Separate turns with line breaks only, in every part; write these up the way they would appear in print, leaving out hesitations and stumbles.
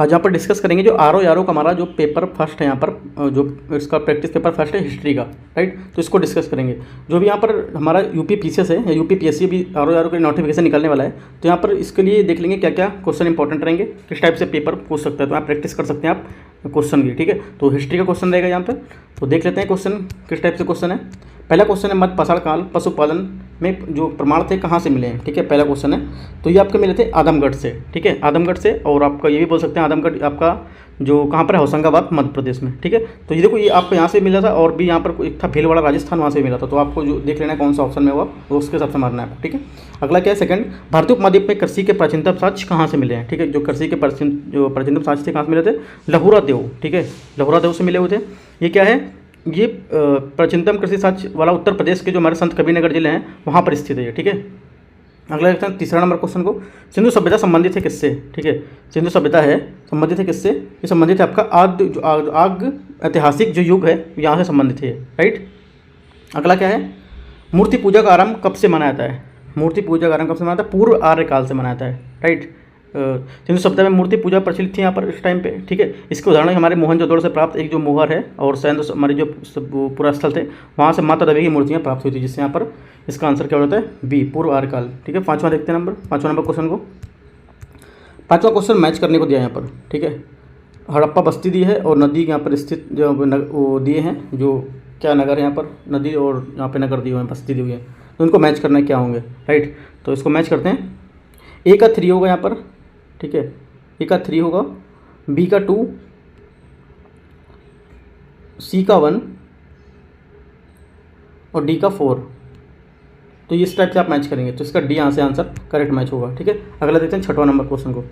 आज यहाँ पर डिस्कस करेंगे जो आर ओ का हमारा जो पेपर फर्स्ट है, यहाँ पर जो इसका प्रैक्टिस पेपर फर्स्ट है हिस्ट्री का, राइट। तो इसको डिस्कस करेंगे। जो भी यहाँ पर हमारा यूपी पीसीएस है या यूपी पीएससी भी आर ओ के नोटिफिकेशन निकलने वाला है, तो यहाँ पर इसके लिए देख लेंगे क्या क्या क्वेश्चन इंपॉर्टेंट रहेंगे, किस टाइप से पेपर पूछ सकता है, तो आप प्रैक्टिस कर सकते हैं आप क्वेश्चन की, ठीक है। तो हिस्ट्री का क्वेश्चन रहेगा यहाँ पर, तो देख लेते हैं क्वेश्चन किस टाइप से क्वेश्चन है। पहला क्वेश्चन है मध्य पाषाण काल पशुपालन में जो प्रमाण थे कहाँ से मिले हैं, ठीक है, पहला क्वेश्चन है। तो ये आपके मिले थे आदमगढ़ से, ठीक है, आदमगढ़ से। और आपका ये भी बोल सकते हैं आदमगढ़ आपका जो कहाँ पर है, होशंगाबाद मध्य प्रदेश में, ठीक है। तो ये देखो ये आपको यहाँ से मिला था, और भी यहाँ पर एक था भीलवाड़ा राजस्थान, वहाँ से मिला था। तो आपको जो देख लेना है कौन सा ऑप्शन में हुआ, तो उसके हिसाब से मारना है आपको, ठीक है। अगला क्या है सेकंड, भारतीय उपमहाद्वीप में कृषि के प्राचीनतम साक्ष्य कहाँ से मिले हैं, ठीक है। जो कृषि के प्राचीनतम साक्ष्य थे कहाँ से मिले थे, लहुरा देव, ठीक है, लहुरा देव से मिले हुए थे। ये क्या है, ये प्राचीनतम कृषि साक्ष्य वाला उत्तर प्रदेश के जो हमारे संत कबीरनगर जिले हैं वहाँ पर स्थित है ये, ठीक है। अगला देखते हैं तीसरा नंबर क्वेश्चन को, सिंधु सभ्यता संबंधित है किससे, ठीक है। सिंधु सभ्यता है संबंधित है किससे, ये संबंधित है आपका आग ऐतिहासिक जो युग है यहाँ से संबंधित है, राइट। अगला क्या है, मूर्ति पूजा का आरंभ कब से मनाया जाता है, मूर्ति पूजा का आरंभ कब से मनाया जाता है, पूर्व आर्य काल से मनाया जाता है, राइट। सिंधु सभ्यता में मूर्ति पूजा प्रचलित थी यहाँ पर इस टाइम पे, ठीक है। इसके उदाहरण हमारे मोहनजोदड़ो से प्राप्त एक जो मोहर है और सैंध हमारे जो पूरा स्थल थे वहाँ से माता देवी की मूर्तियाँ प्राप्त हुई थी, जिससे यहाँ पर इसका आंसर क्या होता है बी, पूर्व आर्य काल, ठीक है। पाँचवा देखते हैं नंबर, पाँचवा नंबर क्वेश्चन को, पाँचवा क्वेश्चन मैच करने को दिया यहाँ पर, ठीक है। हड़प्पा बस्ती दी है और नदी यहाँ पर स्थित जो वो दिए हैं, जो क्या नगर है यहाँ पर, नदी और यहाँ पे नगर दिए हुए हैं, बस्ती दी हुई है, तो उनको मैच करना क्या होंगे, राइट। तो इसको मैच करते हैं, ए का 3 होगा यहाँ पर, ठीक है, ए का 3 होगा, बी का 2, सी का 1 और डी का 4। तो इस टाइप से आप मैच करेंगे, तो इसका डी यहाँ से आंसर करेक्ट मैच होगा, ठीक है। अगला देखते हैं छठवां नंबर क्वेश्चन को।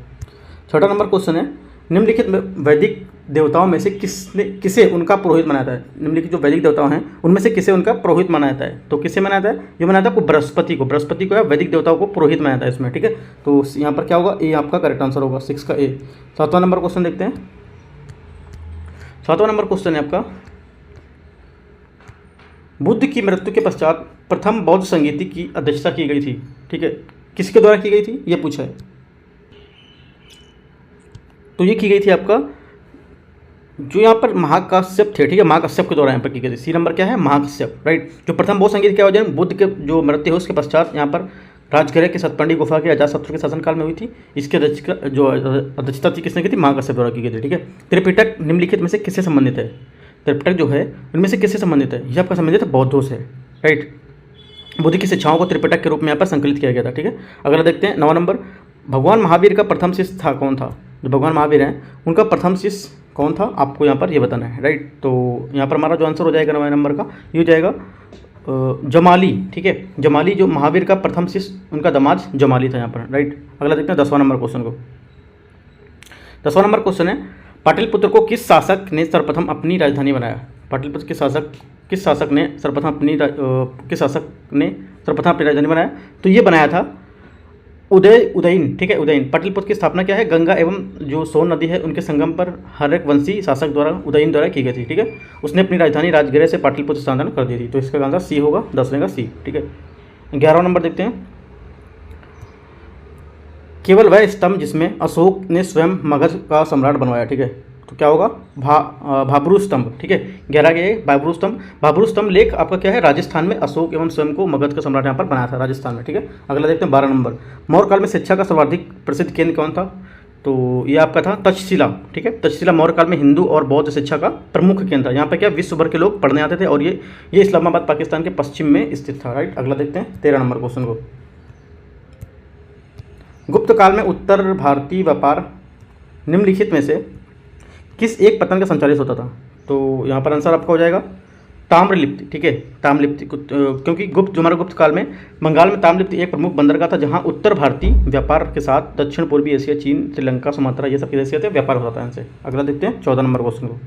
छठा नंबर क्वेश्चन है, निम्नलिखित वैदिक देवताओं में से किसे उनका पुरोहित माना जाता है, निम्नलिखित जो वैदिक देवता हैं उनमें से किसे उनका पुरोहित माना जाता है। तो किसे माना जाता है, जो माना जाता है आपको बृहस्पति को या वैदिक देवताओं को पुरोहित माना जाता है इसमें, ठीक है। तो यहाँ पर क्या होगा, ए आपका करेक्ट आंसर होगा, 6 का ए। सातवां नंबर क्वेश्चन देखते हैं, सातवां नंबर क्वेश्चन है आपका, बुद्ध की मृत्यु के पश्चात प्रथम बौद्ध संगीति की अध्यक्षता की गई थी, ठीक है, किसके द्वारा की गई थी ये पूछा है। तो ये की गई थी आपका जो यहाँ पर महाकाश्यप थे, ठीक है, महाकाश्यप के द्वारा यहाँ पर की गई थी। सी नंबर क्या है, महाकाश्यप, राइट। जो प्रथम बौद्ध संगीत क्या वजह, बुद्ध के जो मृत्यु है उसके पश्चात यहाँ पर राजगृह के सतपंडी गुफा के अजातशत्रु के शासनकाल में हुई थी। इसकी जो अध्यक्षता थी किसने की थी, महाकाश्यप द्वारा की गई थी, ठीक है। त्रिपिटक निम्नलिखित में से किससे संबंधित है, त्रिपिटक जो है उनमें से किससे संबंधित है, ये आपका संबंधित है बौद्धों से, राइट। बुद्ध की शिक्षाओं को त्रिपिटक के रूप में यहाँ पर संकलित किया गया था, ठीक है। अगला देखते हैं 9 नंबर, भगवान महावीर का प्रथम शिष्य था कौन था, जो भगवान महावीर हैं उनका प्रथम शिष्य कौन था, आपको यहाँ पर ये बताना है, राइट। तो यहाँ पर हमारा जो आंसर हो जाएगा 9 नंबर का, ये हो जाएगा जमाली, ठीक है। जमाली जो महावीर का प्रथम शिष्य उनका दामाद जमाली था यहाँ पर, राइट। अगला देखते हैं 10वां नंबर क्वेश्चन को। 10वां नंबर क्वेश्चन है, पाटलिपुत्र को किस शासक ने सर्वप्रथम अपनी राजधानी बनाया, पाटलिपुत्र किस शासक ने सर्वप्रथम अपनी राजधानी बनाया। तो ये बनाया था उदयन, ठीक है, उदयन। पाटलिपुत्र की स्थापना क्या है, गंगा एवं जो सोन नदी है उनके संगम पर हर्यक वंशी शासक द्वारा उदयन द्वारा की गई थी, ठीक है। उसने अपनी राजधानी राजगृह से पाटलिपुत्र स्थानांतरण कर दी थी। तो इसका आंसर सी होगा, 10वें का सी, ठीक है। 11वां नंबर देखते हैं, केवल वह स्तंभ जिसमें अशोक ने स्वयं मगध का सम्राट बनवाया, ठीक है। तो क्या होगा, भाबरू स्तंभ, ठीक है। 11 के भाबरू स्तंभ, भाबरू स्तंभ लेख आपका क्या है, राजस्थान में अशोक एवं स्वयं को मगध का सम्राट यहाँ पर बनाया था राजस्थान में, ठीक है। अगला देखते हैं 12 नंबर, मौर्य काल में शिक्षा का सर्वाधिक प्रसिद्ध केंद्र कौन था। तो ये आपका था तक्षशिला, ठीक है। तक्षशिला मौर्य काल में हिंदू और बौद्ध शिक्षा का प्रमुख केंद्र था। यहाँ पर क्या विश्व भर के लोग पढ़ने आते थे, और ये इस्लामाबाद पाकिस्तान के पश्चिम में स्थित था, राइट। अगला देखते हैं 13 नंबर क्वेश्चन को, गुप्त काल में उत्तर भारतीय व्यापार निम्नलिखित में से किस एक पतन का संचालित होता था। तो यहाँ पर आंसर आपका हो जाएगा ताम्रलिप्ति, ठीक है, ताम्रलिप्ति, क्योंकि जो हमारा गुप्त काल में बंगाल में ताम्रलिप्ति एक प्रमुख बंदरगाह था जहाँ उत्तर भारतीय व्यापार के साथ दक्षिण पूर्वी एशिया, चीन, श्रीलंका, सुमात्रा ये सब देश व्यापार होता था इनसे। अगला देखते हैं 14 नंबर क्वेश्चन को।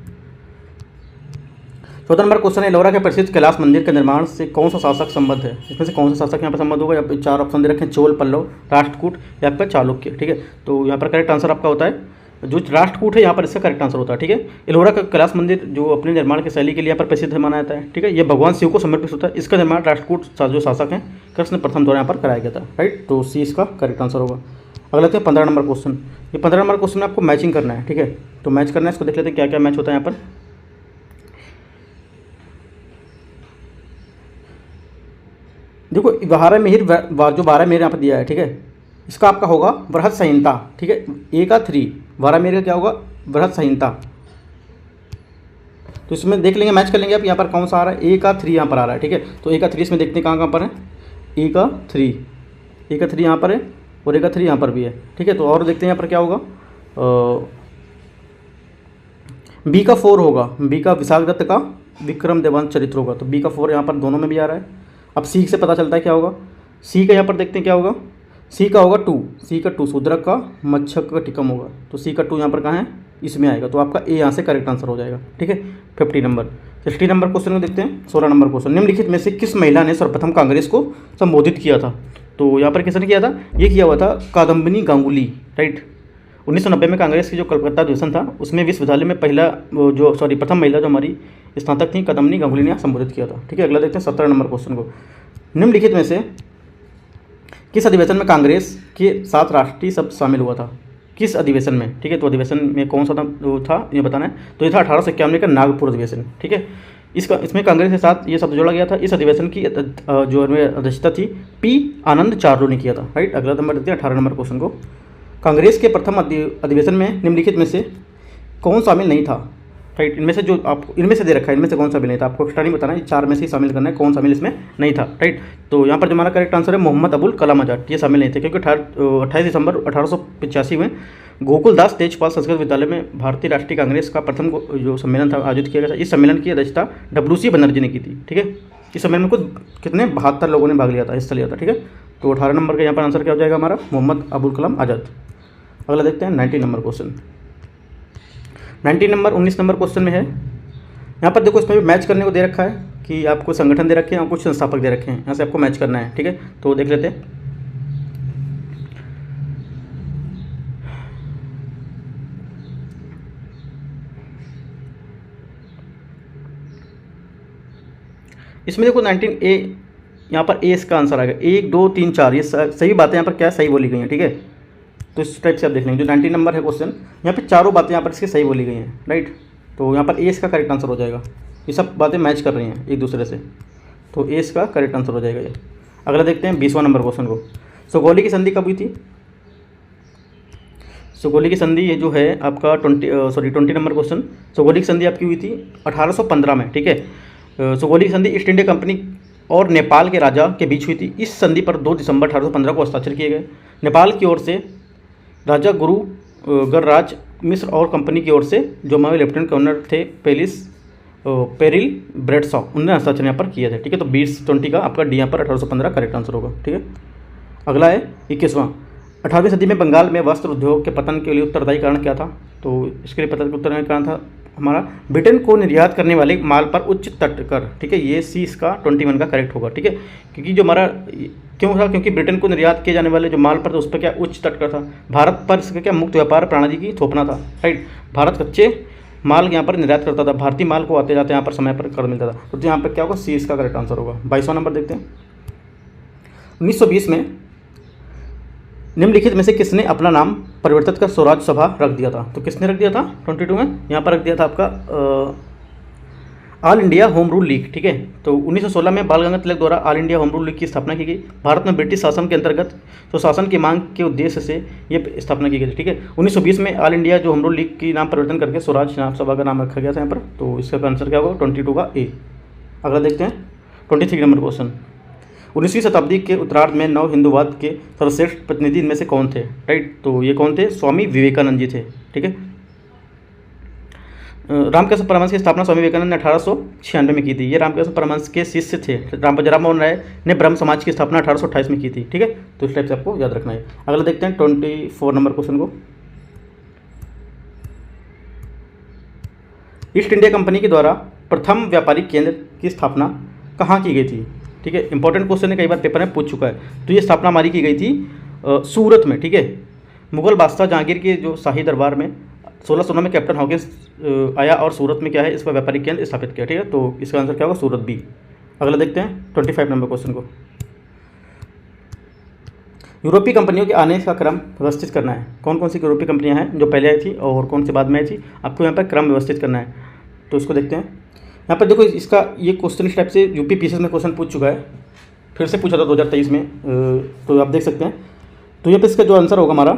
14 नंबर क्वेश्चन है, एलोरा के प्रसिद्ध कैलाश मंदिर के निर्माण से कौन सा शासक संबद्ध है, इसमें से कौन सा शासक यहाँ पर संबद्ध होगा। या 4 ऑप्शन दे रखें, चोल, पल्लव, राष्ट्रकूट या आपका चालुक्य, ठीक है। तो यहाँ पर करेक्ट आंसर आपका होता है जो राष्ट्रकूट है, यहाँ पर इसका करेक्ट आंसर होता है, ठीक है। एलोरा का कैलाश मंदिर जो अपने निर्माण की शैली के लिए यहाँ पर प्रसिद्ध माना जाता है, ठीक है। ये भगवान शिव को समर्पित होता है। इसका निर्माण राष्ट्रकूट जो शासक हैं कृष्ण प्रथम द्वारा यहाँ पर कराया गया था, राइट। तो सी इसका करेक्ट आंसर होगा। अगला देखते हैं 15 नंबर क्वेश्चन। ये 15 नंबर क्वेश्चन में आपको मैचिंग करना है, ठीक है। तो मैच करना है, इसको देख लेते हैं क्या क्या मैच होता है यहाँ पर। देखो 12 मिहिर जो 12 मिहिर यहाँ पर दिया है, ठीक है, इसका आपका होगा बृहद संहिता, ठीक है। ए का 3, 12 मिहिर का क्या होगा, बृहद संहिता। तो इसमें देख लेंगे, मैच कर लेंगे आप यहाँ पर कौन सा आ रहा है, ए का 3 यहाँ पर आ रहा है, ठीक है। तो ए का 3 इसमें देखते हैं कहाँ कहाँ पर है, ए का 3 यहाँ पर है और ए का 3 यहाँ पर भी है, ठीक है। तो और देखते हैं यहाँ पर क्या होगा, बी का 4 होगा, बी का विशाख दत्त का विक्रम देवांश चरित्र होगा, तो बी का 4 यहाँ पर दोनों में भी आ रहा है। अब सी से पता चलता है क्या होगा, सी का यहाँ पर देखते हैं क्या होगा, सी का होगा 2, सी का 2 शूद्रक का मच्छक का टिकम होगा, तो सी का 2 यहाँ पर कहाँ है, इसमें आएगा। तो आपका ए यहाँ से करेक्ट आंसर हो जाएगा, ठीक है। 50 नंबर। 60 नंबर क्वेश्चन में देखते हैं, 16 नंबर क्वेश्चन, निम्नलिखित में से किस महिला ने सर्वप्रथम कांग्रेस को संबोधित किया था। तो यहाँ पर किसने किया था, ये किया हुआ था कादम्बिनी गांगुली, राइट। 1990 में कांग्रेस की जो कलकत्ता अधिवेशन था उसमें विश्वविद्यालय में प्रथम महिला जो हमारी स्नातक थी कादम्बिनी गांगुली ने संबोधित किया था, ठीक है। अगला देखते हैं 17 नंबर क्वेश्चन को, निम्नलिखित में से किस अधिवेशन में कांग्रेस के साथ राष्ट्रीय शब्द शामिल हुआ था, किस अधिवेशन में, ठीक है। तो अधिवेशन में कौन सा था ये बताना है। तो ये था 1851 का नागपुर अधिवेशन, ठीक है। इसमें कांग्रेस के साथ ये शब्द जोड़ा गया था। इस अधिवेशन की जो अध्यक्षता थी पी आनंद चार्लो ने किया था, राइट। अगला नंबर देखते हैं 18 नंबर क्वेश्चन को, कांग्रेस के प्रथम अधिवेशन में निम्नलिखित में से कौन शामिल नहीं था, राइट। इनमें से जो आपको इनमें से दे रखा है, इनमें से कौन शामिल नहीं था, आपको एक्स्ट्रा नहीं बताना, 4 में से ही शामिल करना है कौन शामिल इसमें नहीं था, राइट। तो यहाँ पर जो हमारा करेक्ट आंसर है मोहम्मद अबुल कलाम आजाद, ये शामिल नहीं थे क्योंकि 28 दिसंबर 1885 में गोकुलदास तेजपाल संस्कृत विद्यालय में भारतीय राष्ट्रीय कांग्रेस का प्रथम जो सम्मेलन था आयोजित किया गया था। इस सम्मेलन की अध्यक्षता WC बनर्जी ने की थी, ठीक है। इस सम्मेलन में कुछ कितने 72 लोगों ने भाग लिया था, हिस्सा लिया था, ठीक है। तो 18 नंबर का यहाँ पर आंसर क्या हो जाएगा हमारा, मोहम्मद अबुल कलाम आजाद। अगला देखते हैं 19 number question. 19 number 19 number question में है, यहाँ पर देखो इसमें भी मैच करने को दे रखा है कि आपको संगठन दे रखे हैं और कुछ संस्थापक दे रखे हैं, यहाँ से आपको मैच करना है, ठीक है। तो देख लेते हैं, इसमें देखो 19A, यहाँ पर ए इसका आंसर आएगा, 1 2 3 4, ये सही बातें यहाँ पर क्या सही बोली गई हैं, ठीक है। तो इस टाइप से आप देख लेंगे, जो 19 नंबर है क्वेश्चन, यहाँ पे चारों बातें यहाँ पर इसकी सही बोली गई हैं, राइट। तो यहाँ पर ए इसका करेक्ट आंसर हो जाएगा, ये सब बातें मैच कर रही हैं एक दूसरे से, तो ए इसका करेक्ट आंसर हो जाएगा ये। अगला देखते हैं 20वां नंबर क्वेश्चन को, सुगौली की संधि कब हुई थी। सुगौली की संधि ये जो है आपका 20 नंबर क्वेश्चन, सुगौली की संधि आपकी हुई थी 1815 में, ठीक है। सुगौली की संधि ईस्ट इंडिया कंपनी और नेपाल के राजा के बीच हुई थी। इस संधि पर 2 दिसंबर 1815 को हस्ताक्षर किए गए। नेपाल की ओर से राजा गुरु गणराज मिश्र और कंपनी की ओर से जो हमारे लेफ्टिनेंट गवर्नर थे पेरिल ब्रेडसॉ, उन्होंने हस्ताक्षर यहाँ पर किए थे, ठीक है। तो 20 का आपका डी यहाँ पर 1815 करेक्ट आंसर होगा, ठीक है। अगला है 21वां, 18वीं सदी में बंगाल में वस्त्र उद्योग के पतन के लिए उत्तरदायी कारण क्या था। तो इसके लिए पतन का उत्तरदायी कारण था हमारा ब्रिटेन को निर्यात करने वाले माल पर उच्च तट कर, ठीक है। ये सी इसका 21 का करेक्ट होगा, ठीक है। क्योंकि जो हमारा क्यों था, क्योंकि ब्रिटेन को निर्यात किए जाने वाले जो माल पर था उस पर क्या उच्च तट कर था, भारत पर इसका क्या मुक्त व्यापार प्रणाली की थोपना था, राइट। भारत कच्चे माल यहाँ पर निर्यात करता था, भारतीय माल को आते जाते यहाँ पर समय पर कर मिलता था, तो यहाँ पर क्या होगा, सी इसका करेक्ट आंसर होगा। 22वां नंबर देखते हैं, 1920 में निम्नलिखित में से किसने अपना नाम परिवर्तित कर स्वराज सभा रख दिया था। तो किसने रख दिया था 22 में, यहाँ पर रख दिया था आपका all India home rule league, ठीक है। तो 1916 में बाल गंगाधर तिलक द्वारा all India home rule league की स्थापना की गई। भारत में ब्रिटिश शासन के अंतर्गत सुशासन की मांग के उद्देश्य से ये स्थापना की गई थी, ठीक है। 1920 में ऑल इंडिया जो होम रूल लीग की नाम परिवर्तन करके स्वराज सभा का नाम रखा गया था यहाँ पर। तो इसका आंसर क्या होगा 22 का ए। अगला देखते हैं 23 नंबर क्वेश्चन, 19वीं शताब्दी के उत्तरार्ध में नव हिंदूवाद के सर्वश्रेष्ठ प्रतिनिधि इनमें से कौन थे, राइट। तो ये कौन थे, स्वामी विवेकानंद जी थे, ठीक है। रामकृष्ण परमहंस की स्थापना स्वामी विवेकानंद ने 1896 में की थी। ये रामकृष्ण परमहंस के शिष्य थे। राम मोहन राय ने ब्रह्म समाज की स्थापना 1828 में की थी, ठीक है। तो इस टाइप से आपको याद रखना है। अगला देखते हैं 24 नंबर क्वेश्चन को, ईस्ट इंडिया कंपनी के द्वारा प्रथम व्यापारिक केंद्र की स्थापना कहाँ की गई थी, ठीक है। इंपॉर्टेंट क्वेश्चन है, कई बार पेपर में पूछ चुका है। तो ये स्थापना हमारी की गई थी सूरत में, ठीक है। मुगल बादशाह जहांगीर के जो शाही दरबार में 1609 में कैप्टन हॉकिंस आया और सूरत में क्या है इस पर व्यापारिक केंद्र स्थापित किया, ठीक है। तो इसका आंसर क्या होगा सूरत बी। अगला देखते हैं 25 नंबर क्वेश्चन को, यूरोपीय कंपनियों के आने का क्रम व्यवस्थित करना है। कौन कौन सी यूरोपीय कंपनियां हैं जो पहले आई थी और कौन सी बाद में आई थी, आपको यहाँ पर क्रम व्यवस्थित करना है। तो इसको देखते हैं। यहाँ पर देखो इसका ये क्वेश्चन इस टाइप से यूपी पीसीएस में क्वेश्चन पूछ चुका है, फिर से पूछा था 2023 में, तो आप देख सकते हैं। तो यहाँ पर इसका जो आंसर होगा हमारा,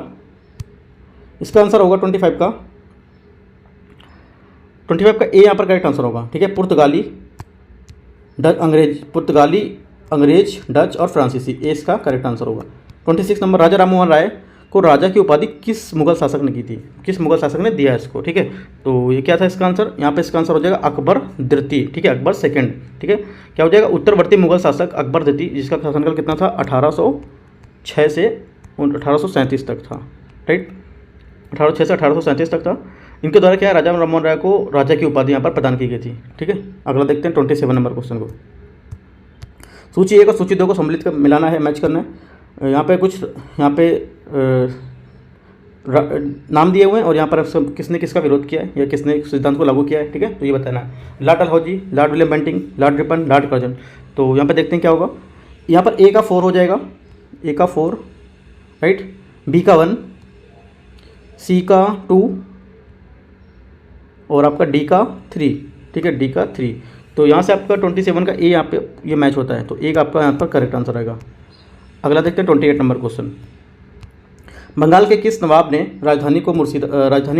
इसका आंसर होगा 25 का ए यहाँ पर करेक्ट आंसर होगा। ठीक है, पुर्तगाली, अंग्रेज, डच और फ्रांसीसी, ए इसका करेक्ट आंसर होगा। 26 नंबर, राजा राममोहन राय को राजा की उपाधि किस मुगल शासक ने की थी, किस मुगल शासक ने दिया इसको। ठीक है, तो ये क्या था इसका आंसर, यहाँ पे इसका आंसर हो जाएगा अकबर द्वितीय। ठीक है, अकबर सेकंड। ठीक है, क्या हो जाएगा, उत्तरवर्ती मुगल शासक अकबर द्वितीय, जिसका शासनकाल कितना था, 1806 से 1837 तक था। राइट, 1806 से 1837 तक था। इनके द्वारा क्या है, राजा राममोहन राय को राजा की उपाधि यहाँ पर प्रदान की गई थी। ठीक है, अगला देखते हैं 27 नंबर क्वेश्चन को। सूची 1 और सूची 2 को सम्मिलित कर मिलाना है, मैच करना है। यहाँ पे कुछ नाम दिए हुए हैं और यहाँ पर किसने किसका विरोध किया है या किसने सिद्धांत को लागू किया है। ठीक है, तो ये बताना है। Lord Dalhousie, Lord William Bentinck, Lord Ripon, Lord Curzon. तो यहाँ पे देखते हैं क्या होगा। यहाँ पर ए का 4 हो जाएगा, ए का 4, राइट, बी का 1, सी का 2 और आपका डी का 3। ठीक है, डी का 3। तो यहाँ से आपका 27 का ए यहाँ पे ये मैच होता है, तो एक आपका यहाँ पर करेक्ट आंसर आएगा। अगला देखते हैं 28 नंबर क्वेश्चन। बंगाल के किस नवाब ने राजधानी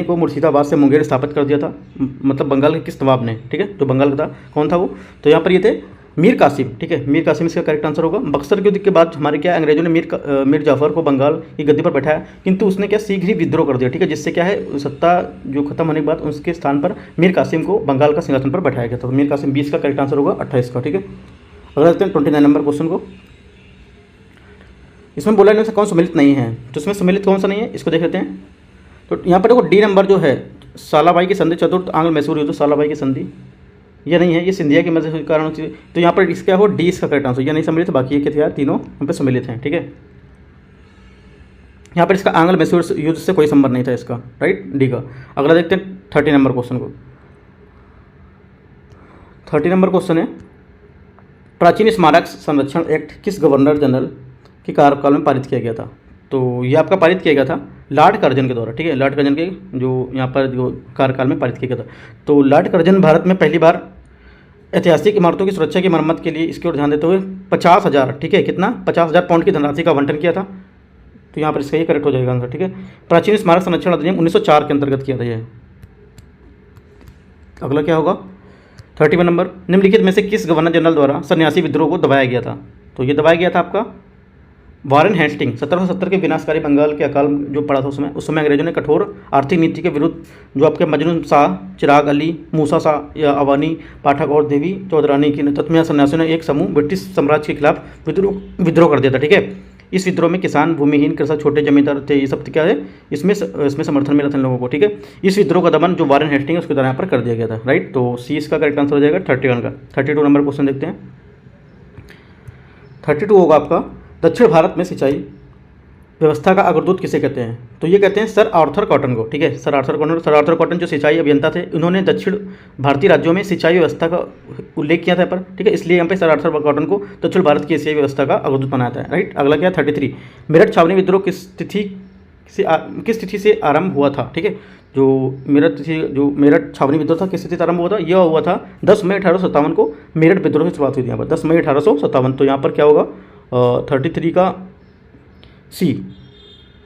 को मुर्शिदाबाद से मुंगेर स्थापित कर दिया था, मतलब बंगाल के किस नवाब ने। ठीक है, जो बंगाल का था कौन था वो, तो यहाँ पर ये थे मीर कासिम। ठीक है, मीर कासिम इसका करेक्ट आंसर होगा। बक्सर के युद्ध के बाद हमारे क्या अंग्रेजों ने मीर जाफर को बंगाल की गद्दी पर बैठाया, किंतु उसने क्या शीघ्र ही विद्रोह कर दिया। ठीक है, जिससे क्या है, सत्ता जो खत्म होने के बाद उसके स्थान पर मीर कासिम को बंगाल का सिंहासन पर बैठाया गया था। तो मीर कासिम 20 का करेक्ट आंसर होगा, 28 का। ठीक है, अगला देखते हैं 29 नंबर क्वेश्चन को। इसमें बोला इनमें से कौन सम्मिलित नहीं है, तो इसमें सम्मिलित कौन सा नहीं है, इसको देख लेते हैं। तो यहाँ पर देखो डी नंबर जो है, सालाबाई की संधि, चतुर्थ आंग्ल मैसूर युद्ध, सालाबाई की संधि, ये नहीं है, ये सिंधिया की मदद के कारण से। तो यहाँ पर इसका हो डी इसका करेक्ट आंसर, ये नहीं सम्मिलित, बाकी ये क्या तीनों यहाँ पे सम्मिलित हैं। ठीक है, यहाँ पर इसका आंग्ल मैसूर युद्ध से कोई संबंध नहीं था इसका, राइट, डी का। अगला देखते हैं 30 नंबर क्वेश्चन को। 30 नंबर क्वेश्चन है, प्राचीन स्मारक संरक्षण एक्ट किस गवर्नर जनरल के कार्यकाल में पारित किया गया था। तो ये आपका पारित किया गया था लॉर्ड कर्जन के द्वारा। ठीक है, लॉर्ड कर्जन के जो यहाँ पर जो कार्यकाल में पारित किया गया था। तो लॉर्ड कर्जन भारत में पहली बार ऐतिहासिक इमारतों की सुरक्षा की मरम्मत के लिए इसकी ओर ध्यान देते हुए 50,000, ठीक है, कितना 50,000 पाउंड की धनराशि का आवंटन किया था। तो यहाँ पर इसका ये करेक्ट हो जाएगा आंसर। ठीक है, प्राचीन स्मारक संरक्षण अधिनियम 1904 के अंतर्गत किया था ये। अगला क्या होगा 31 नंबर, निम्नलिखित में से किस गवर्नर जनरल द्वारा सन्यासी विद्रोह को दबाया गया था। तो ये दबाया गया था आपका वारेन हेस्टिंग। 1770 के विनाशकारी बंगाल के अकाल जो पड़ा था उस समय अंग्रेजों ने कठोर आर्थिक नीति के विरुद्ध जो आपके मजनू शाह, चिराग अली, मूसा शाह या अवानी पाठक और देवी चौधरानी की नेतृत्व में सन्यासियों ने एक समूह ब्रिटिश साम्राज्य के खिलाफ विद्रोह कर दिया था। ठीक है, इस विद्रोह में किसान, भूमिहीन, कृषक, छोटे जमींदार थे, ये सब क्या है, इसमें समर्थन मिला था इन लोगों को। ठीक है, इस विद्रोह का दमन जो वारेन हेस्टिंग है उसके द्वारा यहाँ पर कर दिया गया था, राइट। तो सी इसका करेक्ट आंसर हो जाएगा 31 का। 32 नंबर क्वेश्चन देखते हैं। 32 होगा आपका, दक्षिण भारत में सिंचाई व्यवस्था का अग्रदूत किसे कहते हैं। तो ये कहते हैं सर आर्थर कॉटन को। ठीक है, सर आर्थर कॉटन जो सिंचाई अभियंता थे, उन्होंने दक्षिण भारतीय राज्यों में सिंचाई व्यवस्था का उल्लेख किया था पर। ठीक है, इसलिए यहाँ पे सर आर्थर कॉटन को दक्षिण भारत की सिंचाई व्यवस्था का अग्रदूत बनाया था, राइट। अगला क्या 33, मेरठ छावनी विद्रोह किस तिथि से आरंभ हुआ था। ठीक है, जो मेरठ छावनी विद्रोह था किस तिथि से आरंभ हुआ था, यह हुआ था 10 मई 1857 को मेरठ विद्रोह की शुरुआत हुई थी यहाँ पर, 10 मई 1857। तो यहाँ पर क्या होगा 33 का सी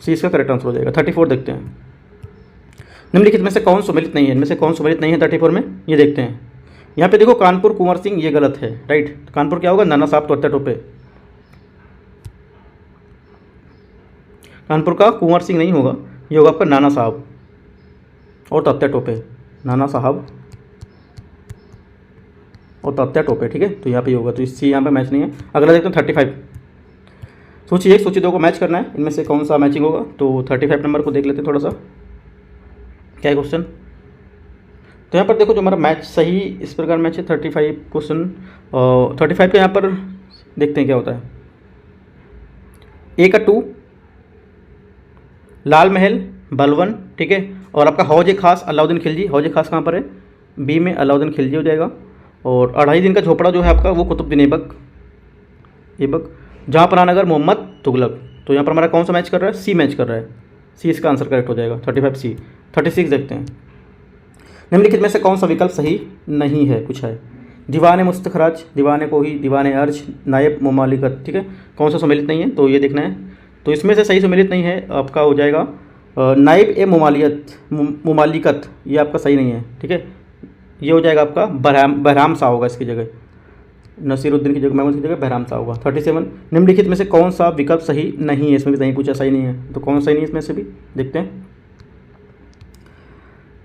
इसका करेक्ट आंसर हो जाएगा। 34 देखते हैं, निम्नलिखित में से कौन सम्मिलित नहीं है, इनमें से कौन सम्मिलित नहीं है 34 में, ये देखते हैं। यहाँ पे देखो कानपुर कुंवर सिंह, ये गलत है, राइट। कानपुर क्या होगा, नाना साहब तोत्या टोपे। कानपुर का कुंवर सिंह नहीं होगा, ये होगा आपका नाना साहब और तोत्या टोपे, नाना साहब और तोत्या टोपे। ठीक है, तो यहाँ पे होगा, तो इससे यहाँ पे मैच नहीं है। अगला देखते हैं 35, सूची 1 सूची 2 को मैच करना है, इनमें से कौन सा मैचिंग होगा। तो 35 नंबर को देख लेते हैं थोड़ा सा, क्या है क्वेश्चन। तो यहाँ पर देखो जो हमारा मैच सही इस प्रकार मैच है 35 क्वेश्चन। 35 का यहाँ पर देखते हैं क्या होता है। ए का 2 लाल महल बलवन, ठीक है, और आपका हौज खास अलाउद्दीन खिलजी। हौज खास कहाँ पर है, बी में अलाउद्दीन खिलजी हो जाएगा। और 2.5 दिन का झोपड़ा जो है आपका वो कुतुबुद्दीन ऐबक। जहाँपनाह नगर मोहम्मद तुगलक। तो यहाँ पर हमारा कौन सा मैच कर रहा है, सी मैच कर रहा है, सी इसका आंसर करेक्ट हो जाएगा 35C। 36 देखते हैं, निम्नलिखित में से कौन सा विकल्प सही नहीं है, कुछ है। दीवाने मुस्तखराज, दीवाने कोही, दीवाने अर्ज, नायब मुमालिकत, ठीक है, कौन सा सम्मिलित नहीं है तो ये देखना है। तो इसमें से सही सम्मिलित नहीं है आपका हो जाएगा नायब ए मुमालिकत, ये आपका सही नहीं है, ठीक है, ये हो जाएगा आपका बहराम सा होगा इसकी जगह, नसीरुद्दीन की जगह महमूद की जगह बहराम सा होगा। 37 निम्नलिखित में से कौन सा विकल्प सही नहीं है, इसमें भी नहीं पूछा, सही नहीं है तो कौन सा सही नहीं है इसमें से भी देखते हैं।